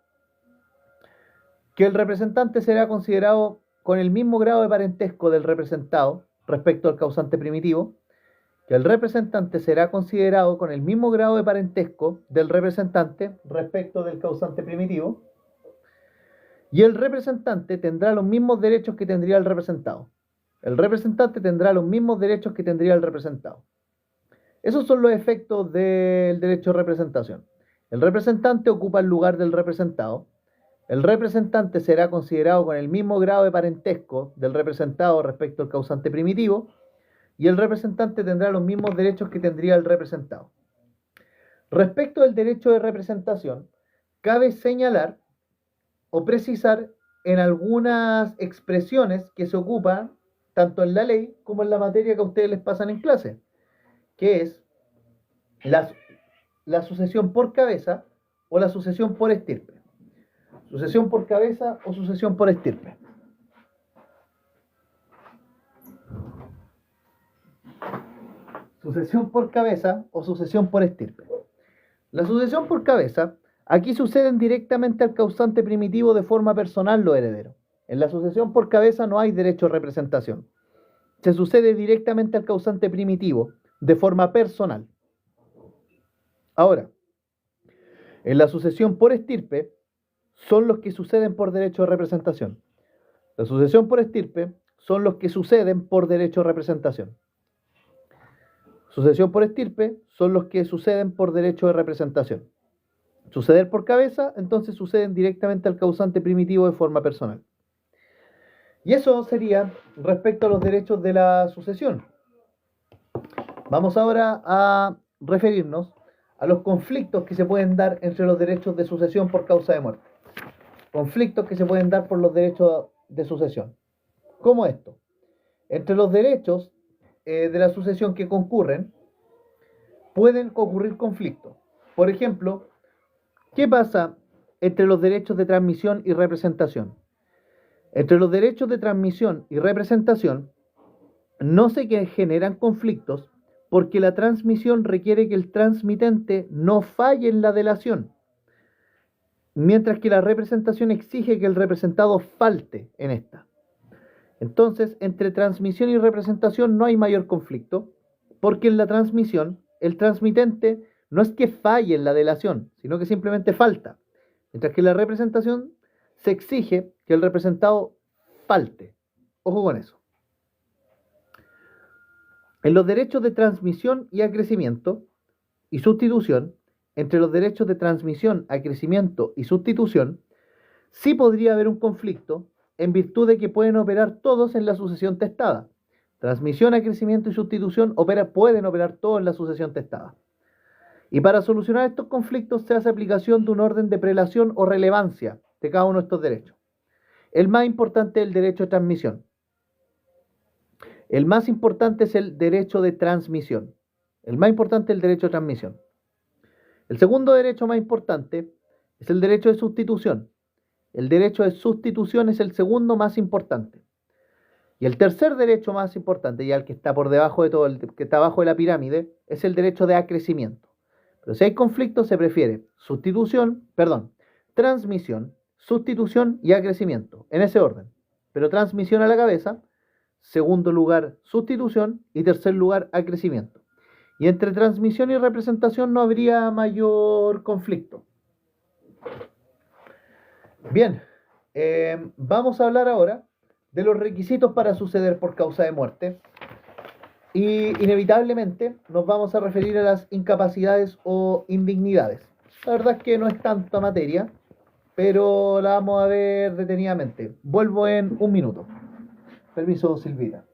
Speaker 1: Que el representante será considerado con el mismo grado de parentesco del representado respecto al causante primitivo. Que el representante será considerado con el mismo grado de parentesco del representante respecto del causante primitivo, y el representante tendrá los mismos derechos que tendría el representado. El representante tendrá los mismos derechos que tendría el representado. Esos son los efectos del derecho de representación. El representante ocupa el lugar del representado. El representante será considerado con el mismo grado de parentesco del representado respecto al causante primitivo, y el representante tendrá los mismos derechos que tendría el representado. Respecto del derecho de representación, cabe señalar o precisar en algunas expresiones que se ocupan tanto en la ley como en la materia que a ustedes les pasan en clase, que es la sucesión por cabeza o la sucesión por estirpe. Sucesión por cabeza o sucesión por estirpe. Sucesión por cabeza o sucesión por estirpe. La sucesión por cabeza, aquí suceden directamente al causante primitivo de forma personal los herederos. En la sucesión por cabeza no hay derecho a representación. Se sucede directamente al causante primitivo de forma personal. Ahora, en la sucesión por estirpe son los que suceden por derecho de representación. La sucesión por estirpe son los que suceden por derecho de representación. Sucesión por estirpe son los que suceden por derecho de representación. Suceder por cabeza, entonces suceden directamente al causante primitivo de forma personal. Y eso sería respecto a los derechos de la sucesión. Vamos ahora a referirnos a los conflictos que se pueden dar entre los derechos de sucesión por causa de muerte. Conflictos que se pueden dar por los derechos de sucesión. ¿Cómo esto? Entre los derechos de la sucesión que concurren, pueden ocurrir conflictos. Por ejemplo, ¿qué pasa entre los derechos de transmisión y representación? Entre los derechos de transmisión y representación no se generan conflictos porque la transmisión requiere que el transmitente no falle en la delación, mientras que la representación exige que el representado falte en esta. Entonces, entre transmisión y representación no hay mayor conflicto, porque en la transmisión el transmitente no es que falle en la delación, sino que simplemente falta, mientras que en la representación se exige que el representado falte. Ojo con eso. En los derechos de transmisión y acrecimiento y sustitución, entre los derechos de transmisión, acrecimiento y sustitución, sí podría haber un conflicto en virtud de que pueden operar todos en la sucesión testada. Transmisión, acrecimiento y sustitución pueden operar todos en la sucesión testada. Y para solucionar estos conflictos se hace aplicación de un orden de prelación o relevancia de cada uno de estos derechos. El más importante es el derecho de transmisión. El más importante es el derecho de transmisión. El más importante es el derecho de transmisión. El segundo derecho más importante es el derecho de sustitución. El derecho de sustitución es el segundo más importante. Y el tercer derecho más importante, ya el que está por debajo de todo, el que está abajo de la pirámide, es el derecho de acrecimiento. Pero si hay conflicto, se prefiere transmisión, sustitución y acrecimiento, en ese orden. Pero transmisión a la cabeza, segundo lugar, sustitución y tercer lugar, acrecimiento. Y entre transmisión y representación no habría mayor conflicto. Bien, vamos a hablar ahora de los requisitos para suceder por causa de muerte. Y inevitablemente nos vamos a referir a las incapacidades o indignidades. La verdad es que no es tanta materia, pero la vamos a ver detenidamente. Vuelvo en un minuto. Permiso, Silvita.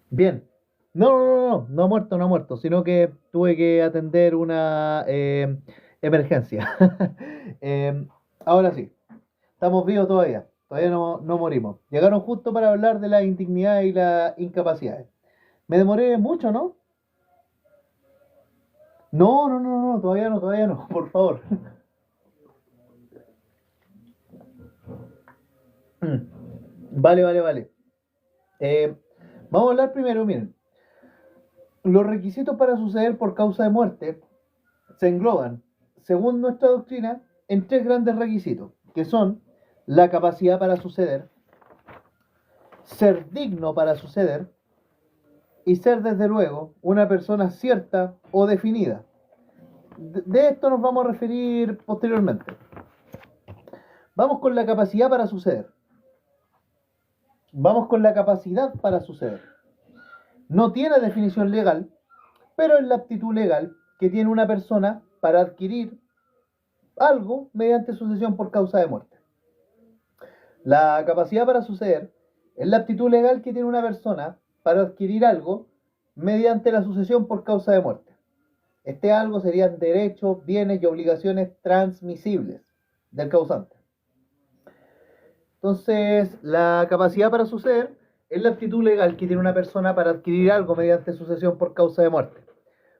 Speaker 1: Bien. No ha muerto, sino que tuve que atender una emergencia. Ahora sí, estamos vivos todavía no morimos. Llegaron justo para hablar de la indignidad y la incapacidad. Me demoré mucho, ¿no? No, todavía no, por favor. Vale. Eh, Vamos a hablar primero, miren. Los requisitos para suceder por causa de muerte se engloban, según nuestra doctrina, en tres grandes requisitos, que son la capacidad para suceder, ser digno para suceder y ser, desde luego, una persona cierta o definida. De esto nos vamos a referir posteriormente. Vamos con la capacidad para suceder. Vamos con la capacidad para suceder. No tiene definición legal, pero es la aptitud legal que tiene una persona para adquirir algo mediante sucesión por causa de muerte. La capacidad para suceder es la aptitud legal que tiene una persona para adquirir algo mediante la sucesión por causa de muerte. Este algo serían derechos, bienes y obligaciones transmisibles del causante. Entonces, la capacidad para suceder es la aptitud legal que tiene una persona para adquirir algo mediante sucesión por causa de muerte.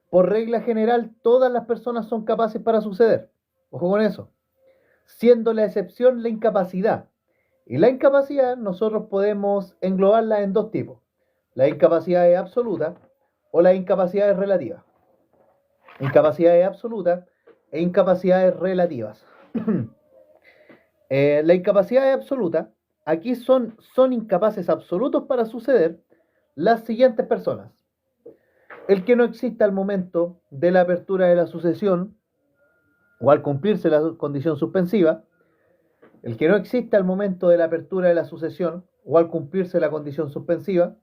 Speaker 1: Por regla general, todas las personas son capaces para suceder. Ojo con eso. Siendo la excepción la incapacidad. Y la incapacidad nosotros podemos englobarla en dos tipos. La incapacidad es absoluta o la incapacidad es relativa. Incapacidades absolutas e incapacidades relativas. La incapacidad es absoluta. Aquí son incapaces absolutos para suceder las siguientes personas. El que no exista al momento de la apertura de la sucesión o al cumplirse la condición suspensiva, el que no exista al momento de la apertura de la sucesión o al cumplirse la condición suspensiva,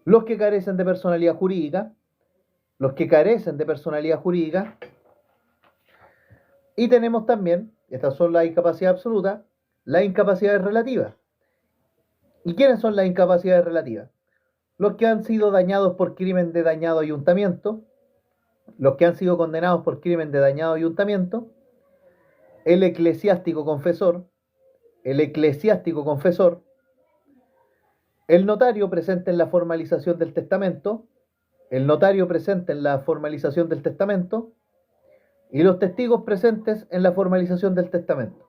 Speaker 1: los que carecen de personalidad jurídica, y tenemos también, estas son las incapacidades absolutas, las incapacidades relativas. ¿Y quiénes son las incapacidades relativas? Los que han sido dañados por crimen de dañado ayuntamiento, los que han sido condenados por crimen de dañado ayuntamiento, el eclesiástico confesor, el notario presente en la formalización del testamento, el notario presente en la formalización del testamento y los testigos presentes en la formalización del testamento.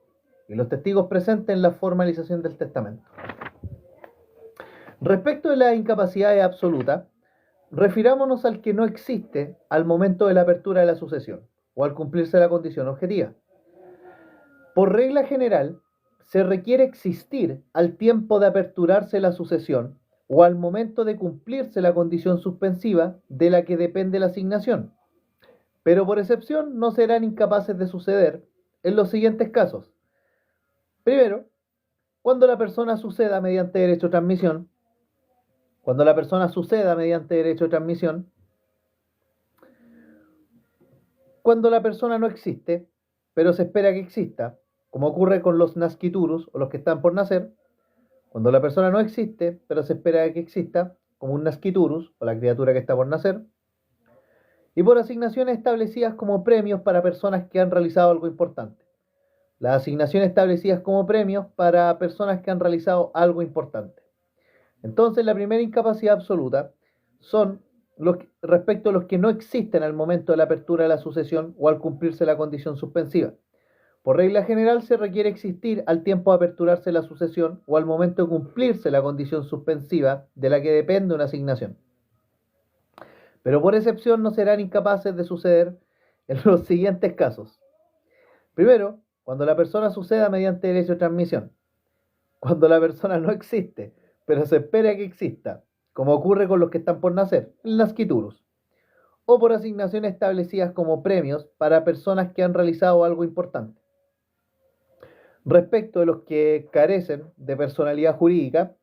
Speaker 1: Y los testigos presentes en la formalización del testamento. Respecto de la incapacidad absoluta, refirámonos al que no existe al momento de la apertura de la sucesión o al cumplirse la condición objetiva. Por regla general, se requiere existir al tiempo de aperturarse la sucesión o al momento de cumplirse la condición suspensiva de la que depende la asignación, pero por excepción no serán incapaces de suceder en los siguientes casos. Primero, cuando la persona suceda mediante derecho de transmisión, cuando la persona suceda mediante derecho de transmisión, cuando la persona no existe, pero se espera que exista, como ocurre con los nasciturus o los que están por nacer, cuando la persona no existe, pero se espera que exista, como un nasciturus o la criatura que está por nacer, y por asignaciones establecidas como premios para personas que han realizado algo importante. Las asignaciones establecidas como premios para personas que han realizado algo importante. Entonces, la primera incapacidad absoluta son respecto a los que no existen al momento de la apertura de la sucesión o al cumplirse la condición suspensiva. Por regla general, se requiere existir al tiempo de aperturarse la sucesión o al momento de cumplirse la condición suspensiva de la que depende una asignación. Pero por excepción no serán incapaces de suceder en los siguientes casos. Primero, cuando la persona suceda mediante derecho de transmisión. Cuando la persona no existe, pero se espera que exista, como ocurre con los que están por nacer, el nasciturus. O por asignaciones establecidas como premios para personas que han realizado algo importante. Respecto de los que carecen de personalidad jurídica,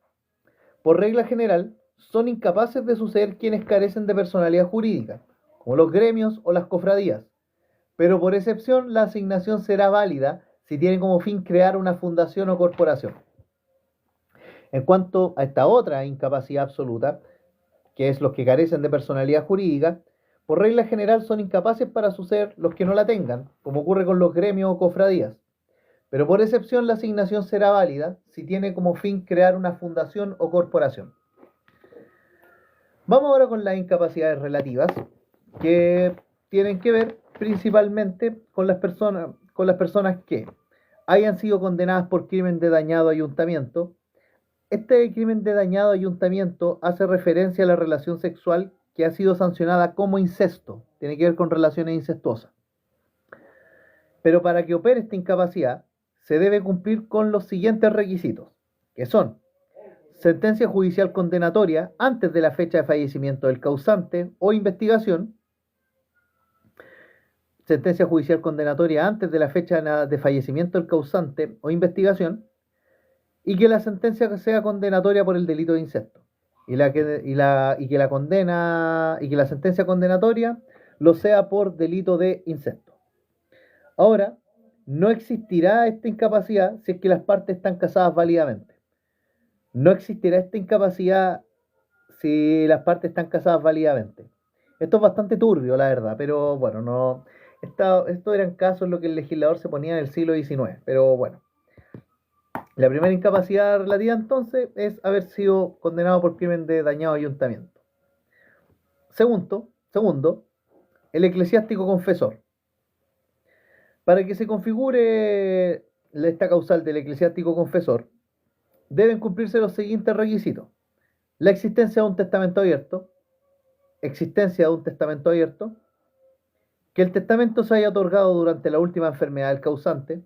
Speaker 1: por regla general, son incapaces de suceder quienes carecen de personalidad jurídica, como los gremios o las cofradías, pero por excepción la asignación será válida si tiene como fin crear una fundación o corporación. En cuanto a esta otra incapacidad absoluta, que es los que carecen de personalidad jurídica, por regla general son incapaces para suceder los que no la tengan, como ocurre con los gremios o cofradías. Pero por excepción la asignación será válida si tiene como fin crear una fundación o corporación. Vamos ahora con las incapacidades relativas, que tienen que ver principalmente con las personas que hayan sido condenadas por crimen de dañado ayuntamiento. Este crimen de dañado ayuntamiento hace referencia a la relación sexual que ha sido sancionada como incesto, tiene que ver con relaciones incestuosas. Pero para que opere esta incapacidad, se debe cumplir con los siguientes requisitos, que son sentencia judicial condenatoria antes de la fecha de fallecimiento del causante o investigación, sentencia judicial condenatoria antes de la fecha de fallecimiento del causante o investigación, y que la sentencia sea condenatoria por el delito de incesto, y que la sentencia condenatoria lo sea por delito de incesto. Ahora, no existirá esta incapacidad si es que las partes están casadas válidamente. No existirá esta incapacidad si las partes están casadas válidamente. Esto es bastante turbio, la verdad, pero bueno, no. Esto eran casos en los que el legislador se ponía en el siglo XIX, pero bueno. La primera incapacidad relativa entonces es haber sido condenado por crimen de dañado ayuntamiento. Segundo, el eclesiástico confesor. Para que se configure esta causal del eclesiástico confesor, deben cumplirse los siguientes requisitos: la existencia de un testamento abierto, que el testamento se haya otorgado durante la última enfermedad del causante,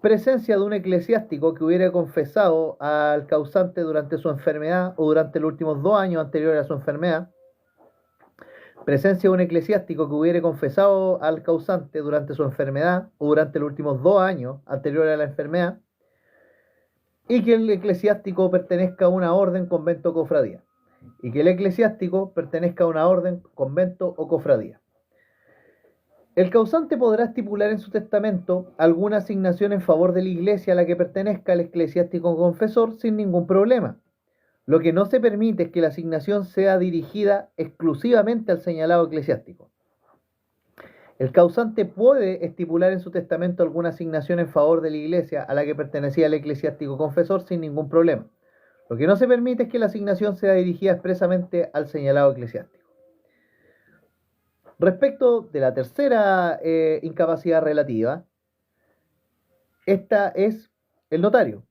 Speaker 1: presencia de un eclesiástico que hubiera confesado al causante durante su enfermedad o durante los últimos 2 años anteriores a su enfermedad, presencia de un eclesiástico que hubiera confesado al causante durante su enfermedad o durante los últimos 2 años anteriores a la enfermedad, y que el eclesiástico pertenezca a una orden, convento o cofradía. El causante podrá estipular en su testamento alguna asignación en favor de la iglesia a la que pertenezca el eclesiástico confesor sin ningún problema. Lo que no se permite es que la asignación sea dirigida exclusivamente al señalado eclesiástico. El causante puede estipular en su testamento alguna asignación en favor de la iglesia a la que pertenecía el eclesiástico confesor sin ningún problema. Lo que no se permite es que la asignación sea dirigida expresamente al señalado eclesiástico. Respecto de la tercera incapacidad relativa, esta es el notario,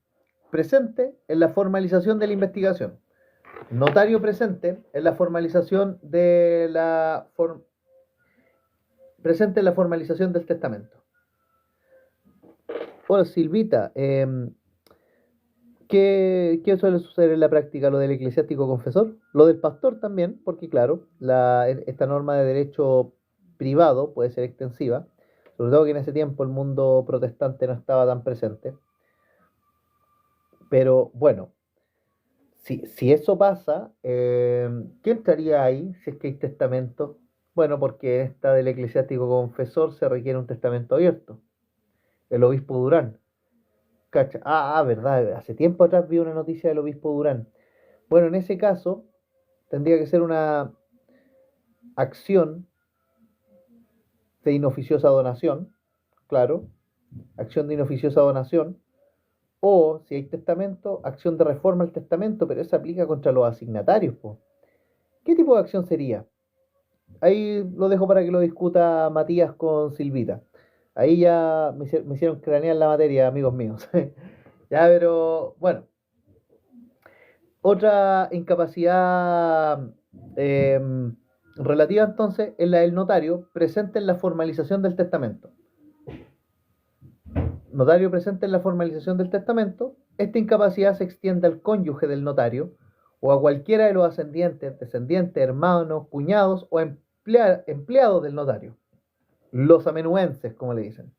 Speaker 1: presente en la formalización de la investigación. Notario presente en la formalización de la presente en la formalización del testamento. Hola Silvita, ¿qué suele suceder en la práctica? ¿Lo del eclesiástico confesor? Lo del pastor también, porque claro, esta norma de derecho privado puede ser extensiva, sobre todo que en ese tiempo el mundo protestante no estaba tan presente. Pero bueno, si eso pasa, ¿qué entraría ahí si es que hay testamento? Bueno, porque en esta del eclesiástico confesor se requiere un testamento abierto. El obispo Durán. Cacha. Verdad, hace tiempo atrás vi una noticia del obispo Durán. Bueno, en ese caso tendría que ser una acción de inoficiosa donación, claro, acción de inoficiosa donación, o si hay testamento, acción de reforma al testamento, pero eso aplica contra los asignatarios, po. ¿Qué tipo de acción sería? Ahí lo dejo para que lo discuta Matías con Silvita. Ahí ya me hicieron cranear la materia, amigos míos. Ya, pero bueno. Otra incapacidad relativa entonces es la del notario presente en la formalización del testamento. Notario presente en la formalización del testamento. Esta incapacidad se extiende al cónyuge del notario o a cualquiera de los ascendientes, descendientes, hermanos, cuñados o empleados del notario. Los amenuenses, como le dicen.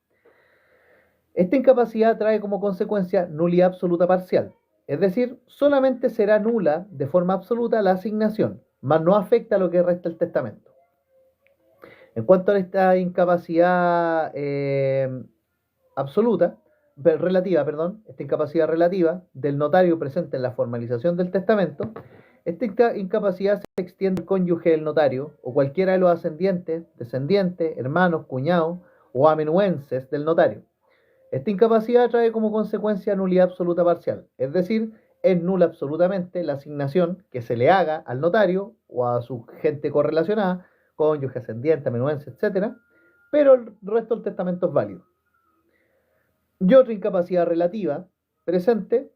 Speaker 1: Esta incapacidad trae como consecuencia nulidad absoluta parcial. Es decir, solamente será nula de forma absoluta la asignación, mas no afecta a lo que resta del testamento. En cuanto a esta incapacidad esta incapacidad relativa del notario presente en la formalización del testamento, esta incapacidad se extiende al cónyuge del notario o cualquiera de los ascendientes, descendientes, hermanos, cuñados o amenuenses del notario. Esta incapacidad trae como consecuencia nulidad absoluta parcial, es decir, es nula absolutamente la asignación que se le haga al notario o a su gente correlacionada, cónyuge, ascendiente, amenuense, etc., pero el resto del testamento es válido. Y otra incapacidad relativa presente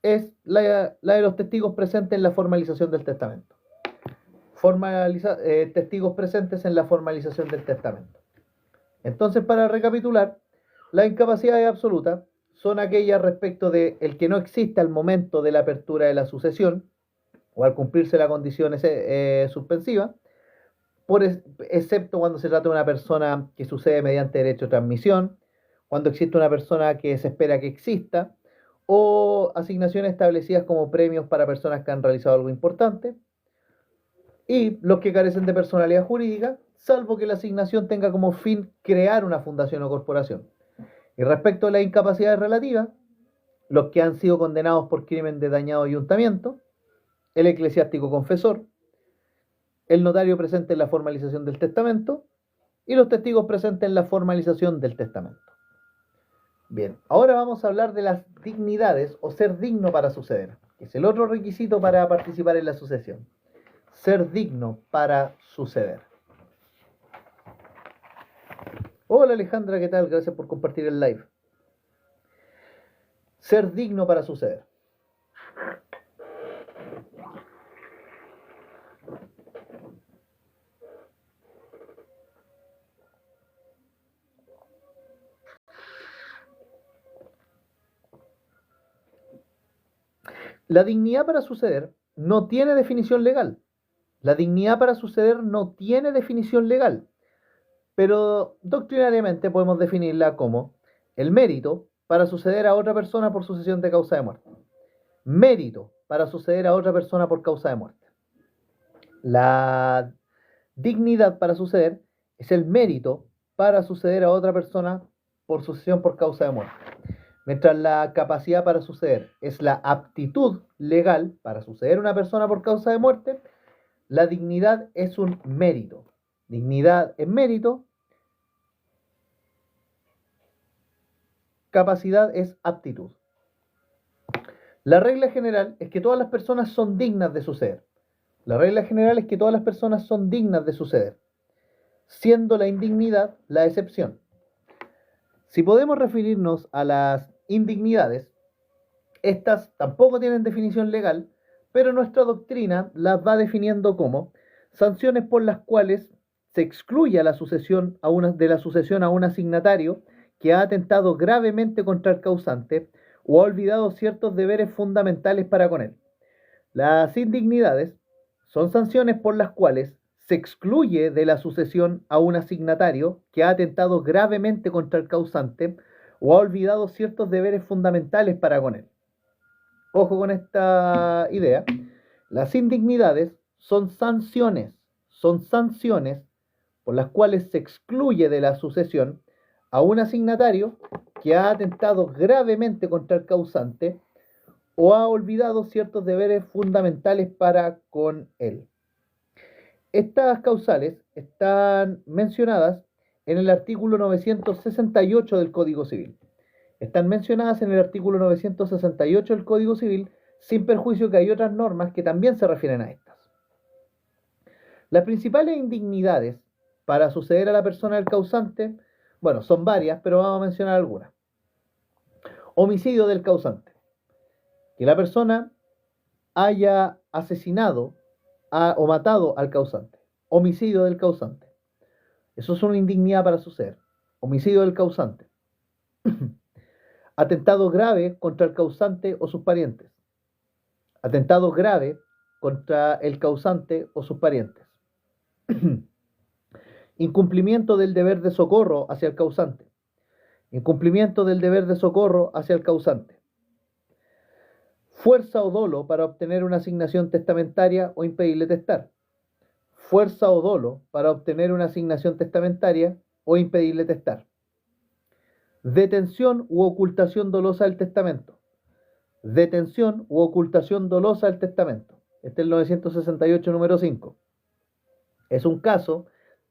Speaker 1: es la de los testigos presentes en la formalización del testamento. Testigos presentes en la formalización del testamento. Entonces, para recapitular, las incapacidades absolutas son aquellas respecto de el que no existe al momento de la apertura de la sucesión o al cumplirse la condición suspensiva, excepto cuando se trata de una persona que sucede mediante derecho de transmisión, cuando existe una persona que se espera que exista, o asignaciones establecidas como premios para personas que han realizado algo importante, y los que carecen de personalidad jurídica, salvo que la asignación tenga como fin crear una fundación o corporación. Y respecto a las incapacidades relativas, los que han sido condenados por crimen de dañado ayuntamiento, el eclesiástico confesor, el notario presente en la formalización del testamento y los testigos presentes en la formalización del testamento. Bien, ahora vamos a hablar de las dignidades o ser digno para suceder, que es el otro requisito para participar en la sucesión. Ser digno para suceder. Hola Alejandra, ¿qué tal? Gracias por compartir el live. Ser digno para suceder. La dignidad para suceder no tiene definición legal. La dignidad para suceder no tiene definición legal, pero doctrinariamente podemos definirla como el mérito para suceder a otra persona por sucesión de causa de muerte. Mérito para suceder a otra persona por causa de muerte. La dignidad para suceder es el mérito para suceder a otra persona por sucesión por causa de muerte. Mientras la capacidad para suceder es la aptitud legal para suceder a una persona por causa de muerte, la dignidad es un mérito. Dignidad es mérito, capacidad es aptitud. La regla general es que todas las personas son dignas de suceder. La regla general es que todas las personas son dignas de suceder, siendo la indignidad la excepción. Si podemos referirnos a las indignidades, estas tampoco tienen definición legal, pero nuestra doctrina las va definiendo como sanciones por las cuales se excluye la sucesión de la sucesión a un asignatario que ha atentado gravemente contra el causante o ha olvidado ciertos deberes fundamentales para con él. Las indignidades son sanciones por las cuales se excluye de la sucesión a un asignatario que ha atentado gravemente contra el causante o ha olvidado ciertos deberes fundamentales para con él. Ojo con esta idea. Las indignidades son sanciones por las cuales se excluye de la sucesión a un asignatario que ha atentado gravemente contra el causante o ha olvidado ciertos deberes fundamentales para con él. Estas causales están mencionadas en el artículo 968 del Código Civil. Están mencionadas en el artículo 968 del Código Civil, sin perjuicio que hay otras normas que también se refieren a estas. Las principales indignidades para suceder a la persona del causante, bueno, son varias, pero vamos a mencionar algunas. Homicidio del causante. Que la persona haya asesinado o matado al causante. Homicidio del causante. Eso es una indignidad para suceder. Homicidio del causante. Atentado grave contra el causante o sus parientes. Atentado grave contra el causante o sus parientes. Incumplimiento del deber de socorro hacia el causante. Incumplimiento del deber de socorro hacia el causante. Fuerza o dolo para obtener una asignación testamentaria o impedirle testar. Fuerza o dolo para obtener una asignación testamentaria o impedirle testar. Detención u ocultación dolosa del testamento. Detención u ocultación dolosa del testamento. Este es el 968 número 5. Es un caso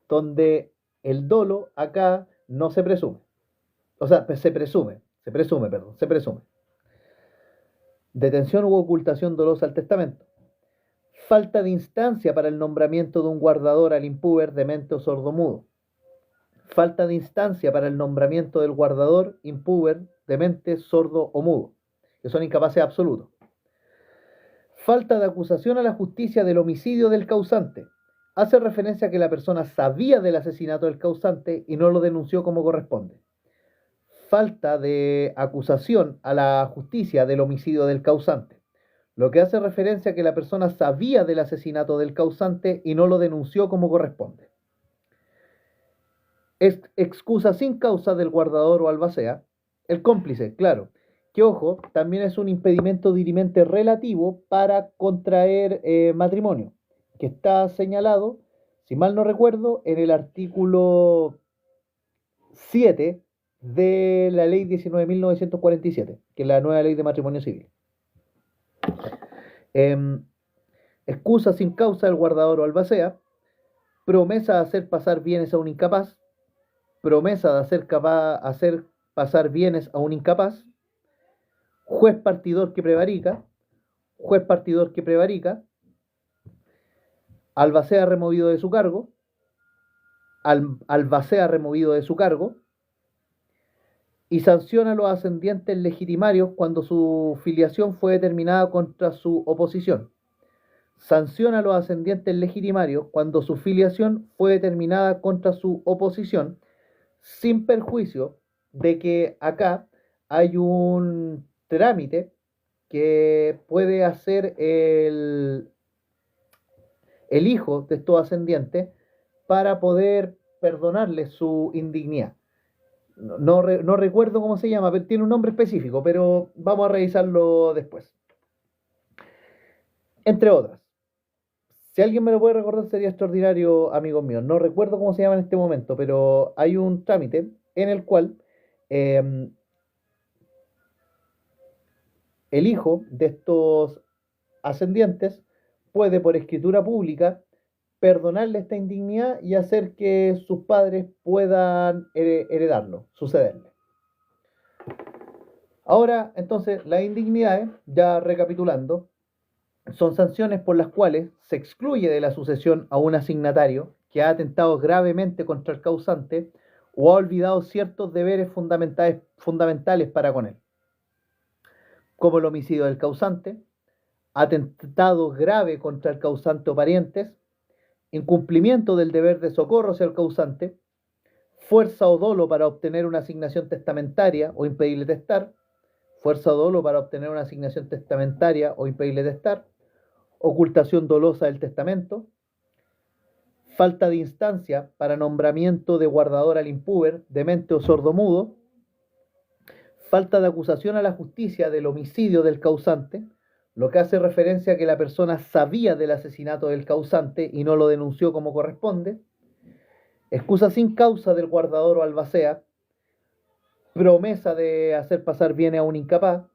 Speaker 1: donde el dolo acá no se presume. O sea, se presume. Detención u ocultación dolosa del testamento. Falta de instancia para el nombramiento de un guardador al impúber, demente o sordomudo. Falta de instancia para el nombramiento del guardador, impúber, demente, sordo o mudo, que son incapaces absolutos. Falta de acusación a la justicia del homicidio del causante. Hace referencia a que la persona sabía del asesinato del causante y no lo denunció como corresponde. Falta de acusación a la justicia del homicidio del causante, lo que hace referencia a que la persona sabía del asesinato del causante y no lo denunció como corresponde. Excusa sin causa del guardador o albacea. El cómplice, claro, que ojo, también es un impedimento dirimente relativo para contraer matrimonio, que está señalado, si mal no recuerdo, en el artículo 7 de la ley 19.947, que es la nueva ley de matrimonio civil. Excusa sin causa del guardador o albacea. Promesa de hacer pasar bienes a un incapaz. Promesa de hacer pasar bienes a un incapaz. Juez partidor que prevarica. Juez partidor que prevarica. Albacea removido de su cargo. Albacea removido de su cargo. Y sanciona a los ascendientes legitimarios cuando su filiación fue determinada contra su oposición. Sanciona a los ascendientes legitimarios cuando su filiación fue determinada contra su oposición, sin perjuicio de que acá hay un trámite que puede hacer el hijo de estos ascendientes para poder perdonarle su indignidad. No recuerdo cómo se llama, pero tiene un nombre específico, pero vamos a revisarlo después. Entre otras. Si alguien me lo puede recordar sería extraordinario, amigos míos. No recuerdo cómo se llama en este momento, pero hay un trámite en el cual el hijo de estos ascendientes puede, por escritura pública, perdonarle esta indignidad y hacer que sus padres puedan heredarlo, sucederle. Ahora, entonces, las indignidades, ya recapitulando, son sanciones por las cuales se excluye de la sucesión a un asignatario que ha atentado gravemente contra el causante o ha olvidado ciertos deberes fundamentales para con él, como el homicidio del causante, atentado grave contra el causante o parientes, incumplimiento del deber de socorro hacia el causante, fuerza o dolo para obtener una asignación testamentaria o impedirle testar, fuerza o dolo para obtener una asignación testamentaria o impedirle testar, ocultación dolosa del testamento, falta de instancia para nombramiento de guardador al impúber, demente o sordomudo, falta de acusación a la justicia del homicidio del causante, lo que hace referencia a que la persona sabía del asesinato del causante y no lo denunció como corresponde, excusa sin causa del guardador o albacea, promesa de hacer pasar bienes a un incapaz,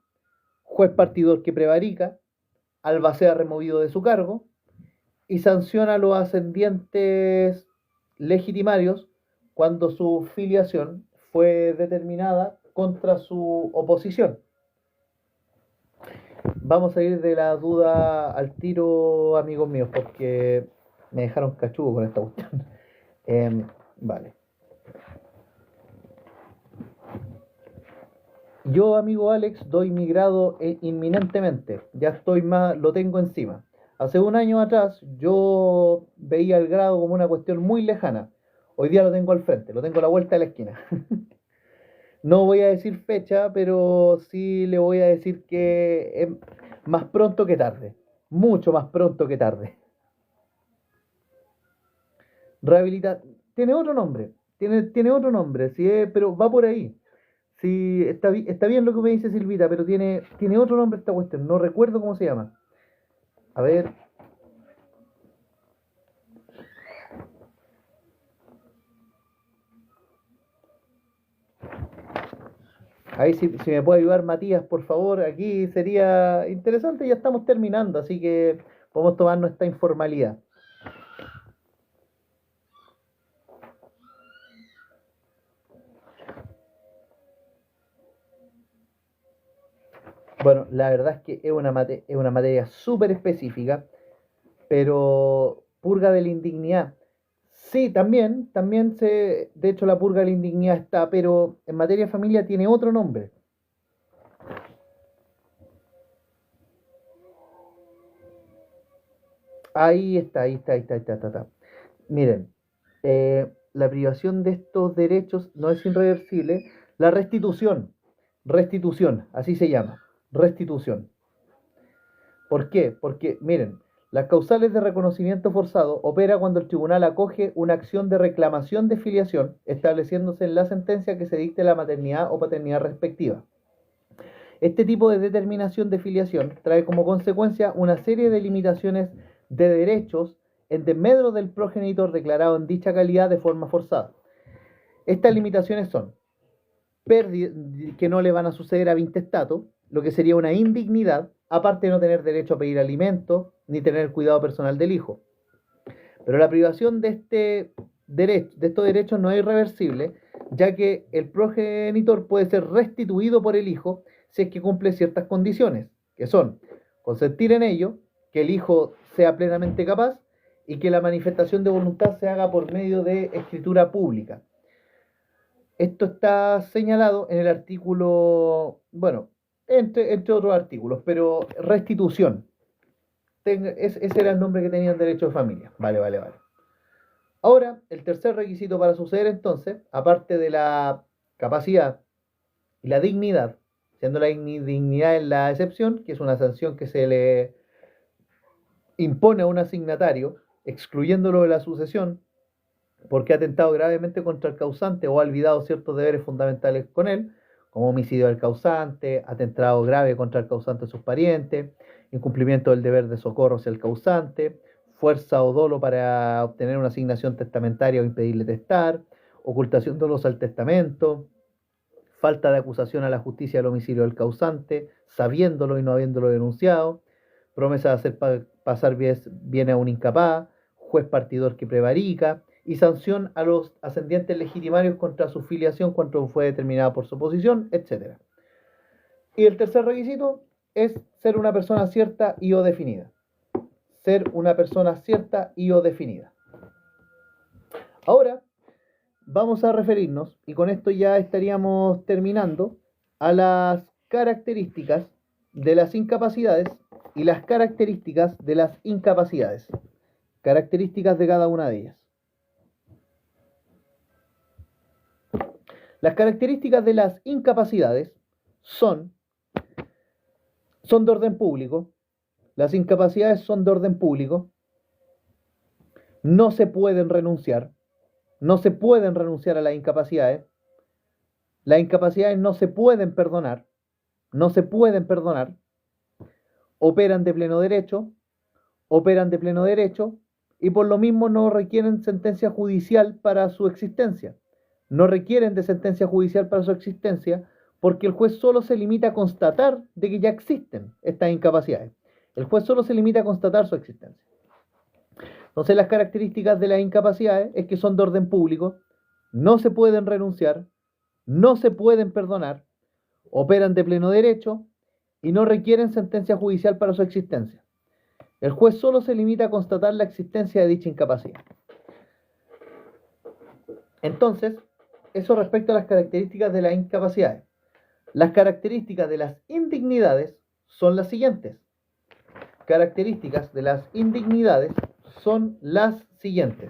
Speaker 1: juez partidor que prevarica, albacea removido de su cargo, y sanciona a los ascendientes legitimarios cuando su filiación fue determinada contra su oposición. Vamos a ir de la duda al tiro, amigos míos, porque me dejaron cachudo con esta cuestión. Vale. Yo, amigo Alex, doy mi grado inminentemente. Ya estoy más, lo tengo encima. Hace un año atrás yo veía el grado como una cuestión muy lejana. Hoy día lo tengo al frente, lo tengo a la vuelta de la esquina. No voy a decir fecha, pero sí le voy a decir que es más pronto que tarde. Mucho más pronto que tarde. Rehabilita tiene otro nombre. Tiene otro nombre, sí, pero va por ahí. Sí, está bien lo que me dice Silvita, pero tiene otro nombre esta cuestión. No recuerdo cómo se llama. A ver. Ahí si me puede ayudar Matías, por favor. Aquí sería interesante. Ya estamos terminando, así que podemos tomarnos esta informalidad. Bueno, la verdad es que es una materia súper específica, pero purga de la indignidad. Sí, de hecho la purga de la indignidad está, pero en materia de familia tiene otro nombre. Ahí está. Miren, la privación de estos derechos no es irreversible. La restitución, así se llama, restitución. ¿Por qué? Porque, miren, las causales de reconocimiento forzado opera cuando el tribunal acoge una acción de reclamación de filiación, estableciéndose en la sentencia que se dicte la maternidad o paternidad respectiva. Este tipo de determinación de filiación trae como consecuencia una serie de limitaciones de derechos en desmedro del progenitor declarado en dicha calidad de forma forzada. Estas limitaciones son pérdidas que no le van a suceder a Vintestato, lo que sería una indignidad, aparte de no tener derecho a pedir alimentos ni tener el cuidado personal del hijo. Pero la privación de estos derechos no es irreversible, ya que el progenitor puede ser restituido por el hijo si es que cumple ciertas condiciones, que son consentir en ello, que el hijo sea plenamente capaz y que la manifestación de voluntad se haga por medio de escritura pública. Esto está señalado en el artículo, bueno, entre otros artículos, pero restitución. Ese era el nombre que tenía el derecho de familia. Vale. Ahora, el tercer requisito para suceder entonces, aparte de la capacidad y la dignidad, siendo la dignidad en la excepción, que es una sanción que se le impone a un asignatario, excluyéndolo de la sucesión, porque ha atentado gravemente contra el causante o ha olvidado ciertos deberes fundamentales con él, como homicidio del causante, atentado grave contra el causante y sus parientes, incumplimiento del deber de socorro hacia el causante, fuerza o dolo para obtener una asignación testamentaria o impedirle testar, ocultación dolosa al testamento, falta de acusación a la justicia del homicidio del causante, sabiéndolo y no habiéndolo denunciado, promesa de hacer pasar bien a un incapaz, juez partidor que prevarica, y sanción a los ascendientes legitimarios contra su filiación cuando fue determinada por su oposición, etc. Y el tercer requisito es ser una persona cierta y o definida. Ser una persona cierta y o definida. Ahora vamos a referirnos, y con esto ya estaríamos terminando, a las características de las incapacidades y las características de las incapacidades. Características de cada una de ellas. Las características de las incapacidades son de orden público. Las incapacidades son de orden público. No se pueden renunciar. No se pueden renunciar a las incapacidades. Las incapacidades no se pueden perdonar. No se pueden perdonar. Operan de pleno derecho. Operan de pleno derecho. Y por lo mismo no requieren sentencia judicial para su existencia. No requieren de sentencia judicial para su existencia porque el juez solo se limita a constatar de que ya existen estas incapacidades. El juez solo se limita a constatar su existencia. Entonces las características de las incapacidades es que son de orden público, no se pueden renunciar, no se pueden perdonar, operan de pleno derecho y no requieren sentencia judicial para su existencia. El juez solo se limita a constatar la existencia de dicha incapacidad. Entonces, eso respecto a las características de las incapacidades. Las características de las indignidades son las siguientes. Características de las indignidades son las siguientes.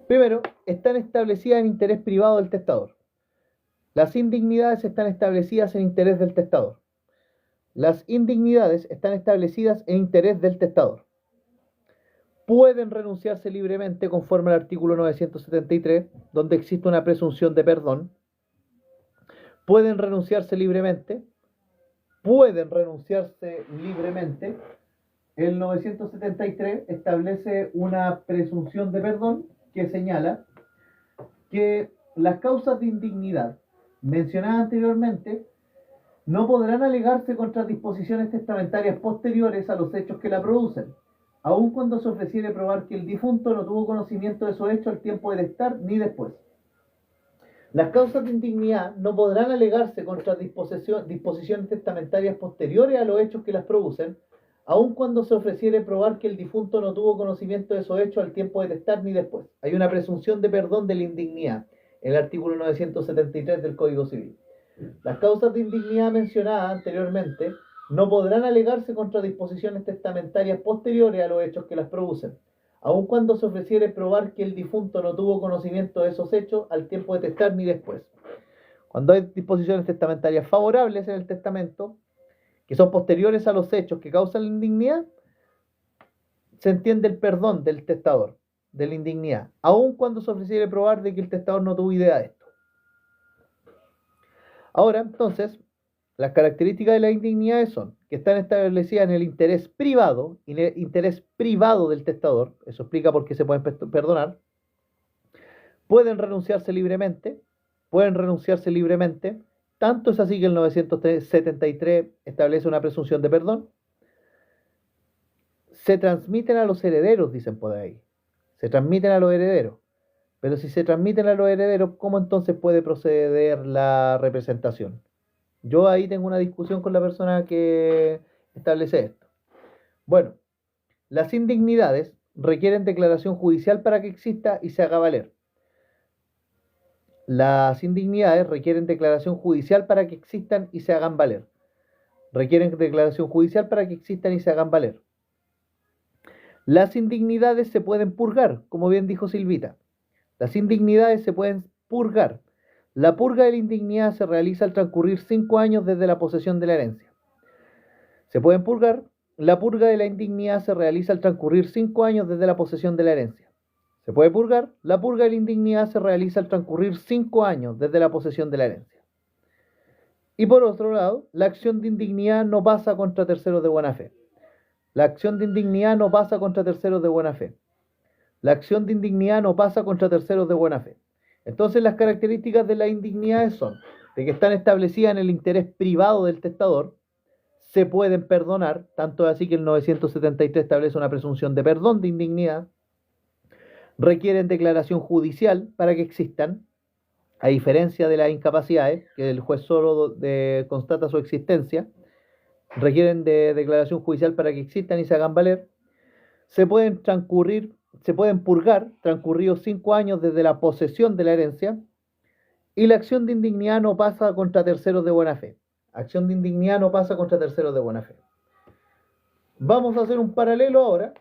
Speaker 1: Primero, están establecidas en interés privado del testador. Las indignidades están establecidas en interés del testador. Las indignidades están establecidas en interés del testador. Pueden renunciarse libremente conforme al artículo 973, donde existe una presunción de perdón. Pueden renunciarse libremente. El 973 establece una presunción de perdón que señala que las causas de indignidad mencionadas anteriormente no podrán alegarse contra disposiciones testamentarias posteriores a los hechos que la producen, aun cuando se ofreciere probar que el difunto no tuvo conocimiento de esos hechos al tiempo de testar ni después. Las causas de indignidad no podrán alegarse contra disposiciones testamentarias posteriores a los hechos que las producen, aun cuando se ofreciere probar que el difunto no tuvo conocimiento de esos hechos al tiempo de testar ni después. Hay una presunción de perdón de la indignidad en el artículo 973 del Código Civil. Las causas de indignidad mencionadas anteriormente no podrán alegarse contra disposiciones testamentarias posteriores a los hechos que las producen, aun cuando se ofreciere probar que el difunto no tuvo conocimiento de esos hechos al tiempo de testar ni después. Cuando hay disposiciones testamentarias favorables en el testamento, que son posteriores a los hechos que causan la indignidad, se entiende el perdón del testador, de la indignidad, aun cuando se ofreciere probar de que el testador no tuvo idea de esto. Ahora, entonces, las características de las indignidades son que están establecidas en el interés privado del testador. Eso explica por qué se pueden perdonar. Pueden renunciarse libremente. Tanto es así que el 973 establece una presunción de perdón. Se transmiten a los herederos, dicen por ahí. Se transmiten a los herederos. Pero si se transmiten a los herederos, ¿cómo entonces puede proceder la representación? Yo ahí tengo una discusión con la persona que establece esto. Bueno, las indignidades requieren declaración judicial para que exista y se haga valer. Las indignidades requieren declaración judicial para que existan y se hagan valer. Requieren declaración judicial para que existan y se hagan valer. Las indignidades se pueden purgar, como bien dijo Silvita. Las indignidades se pueden purgar. La purga de la indignidad se realiza al transcurrir 5 años desde la posesión de la herencia. Se pueden purgar. La purga de la indignidad se realiza al transcurrir 5 años desde la posesión de la herencia. Se puede purgar. La purga de la indignidad se realiza al transcurrir 5 años desde la posesión de la herencia. Y por otro lado, la acción de indignidad no pasa contra terceros de buena fe. La acción de indignidad no pasa contra terceros de buena fe. La acción de indignidad no pasa contra terceros de buena fe. Entonces las características de las indignidades son de que están establecidas en el interés privado del testador, se pueden perdonar, tanto así que el 973 establece una presunción de perdón de indignidad, requieren declaración judicial para que existan, A diferencia de las incapacidades, que el juez solo constata su existencia, requieren de declaración judicial para que existan y se hagan valer, se pueden purgar transcurridos 5 años desde la posesión de la herencia, y la acción de indignidad no pasa contra terceros de buena fe. Acción de indignidad no pasa contra terceros de buena fe. Vamos a hacer un paralelo ahora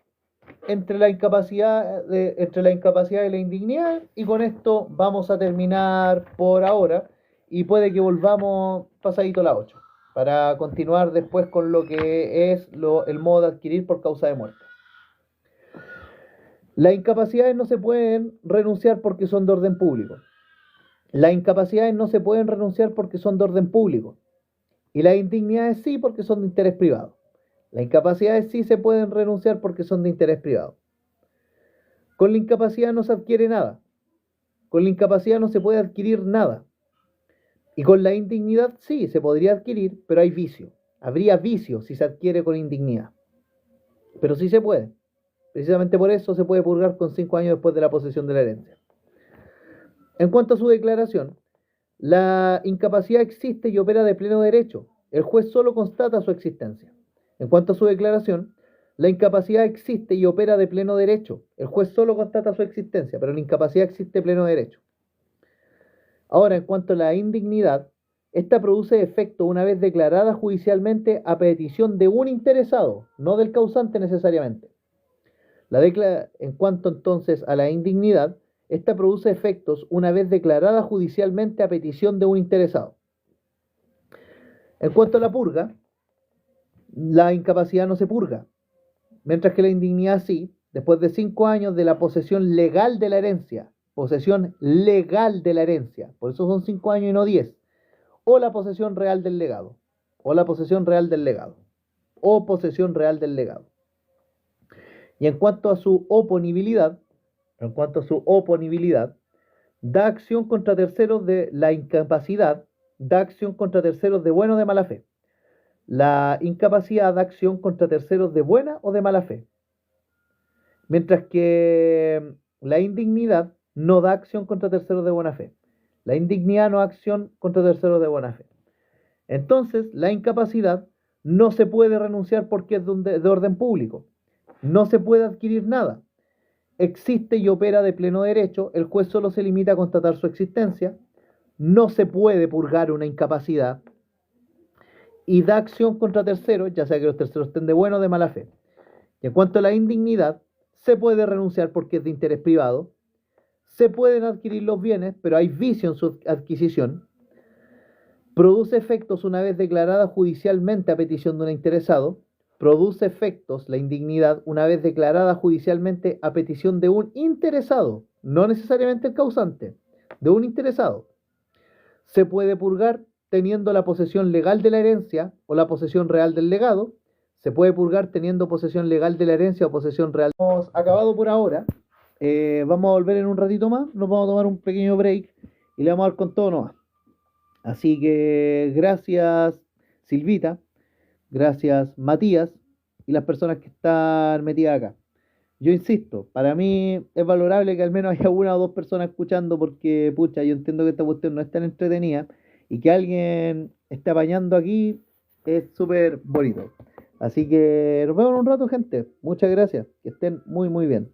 Speaker 1: entre la incapacidad y la indignidad, y con esto vamos a terminar por ahora, y puede que volvamos pasadito la 8 para continuar después con lo que es el modo de adquirir por causa de muerte. Las incapacidades no se pueden renunciar porque son de orden público. Las incapacidades no se pueden renunciar porque son de orden público. Y las indignidades sí, porque son de interés privado. Las incapacidades sí se pueden renunciar porque son de interés privado. Con la incapacidad no se adquiere nada. Con la incapacidad no se puede adquirir nada. Y con la indignidad sí, se podría adquirir, pero hay vicio. Habría vicio si se adquiere con indignidad. Pero sí se puede. Precisamente por eso se puede purgar con 5 años después de la posesión de la herencia. En cuanto a su declaración, la incapacidad existe y opera de pleno derecho. El juez solo constata su existencia. En cuanto a su declaración, la incapacidad existe y opera de pleno derecho. El juez solo constata su existencia, pero la incapacidad existe de pleno derecho. Ahora, en cuanto a la indignidad, esta produce efecto una vez declarada judicialmente a petición de un interesado, no del causante necesariamente. En cuanto entonces a la indignidad, esta produce efectos una vez declarada judicialmente a petición de un interesado. En cuanto a la purga, la incapacidad no se purga, mientras que la indignidad sí, después de 5 años de la posesión legal de la herencia. Posesión legal de la herencia, por eso son 5 años y no 10. O la posesión real del legado, o la posesión real del legado, o posesión real del legado. Y en cuanto a su oponibilidad, da acción contra terceros de la incapacidad, da acción contra terceros de buena o de mala fe. La incapacidad da acción contra terceros de buena o de mala fe. Mientras que la indignidad no da acción contra terceros de buena fe. La indignidad no da acción contra terceros de buena fe. Entonces, la incapacidad no se puede renunciar porque es de orden público. No se puede adquirir nada. Existe y opera de pleno derecho. El juez solo se limita a constatar su existencia. No se puede purgar una incapacidad. Y da acción contra terceros, ya sea que los terceros estén de buena o de mala fe. Y en cuanto a la indignidad, se puede renunciar porque es de interés privado. Se pueden adquirir los bienes, pero hay vicio en su adquisición. Produce efectos una vez declarada judicialmente a petición de un interesado. Produce efectos la indignidad una vez declarada judicialmente a petición de un interesado, no necesariamente el causante, de un interesado. Se puede purgar teniendo la posesión legal de la herencia o la posesión real del legado. Se puede purgar teniendo posesión legal de la herencia o posesión real. Hemos acabado por ahora. Vamos a volver en un ratito más. Nos vamos a tomar un pequeño break y le vamos a dar con todo nomás. Así que gracias Silvita, gracias Matías y las personas que están metidas acá. Yo insisto, para mí es valorable que al menos haya una o dos personas escuchando porque, pucha, yo entiendo que esta cuestión no es tan entretenida y que alguien esté apañando aquí es súper bonito. Así que nos vemos en un rato, gente. Muchas gracias. Que estén muy, muy bien.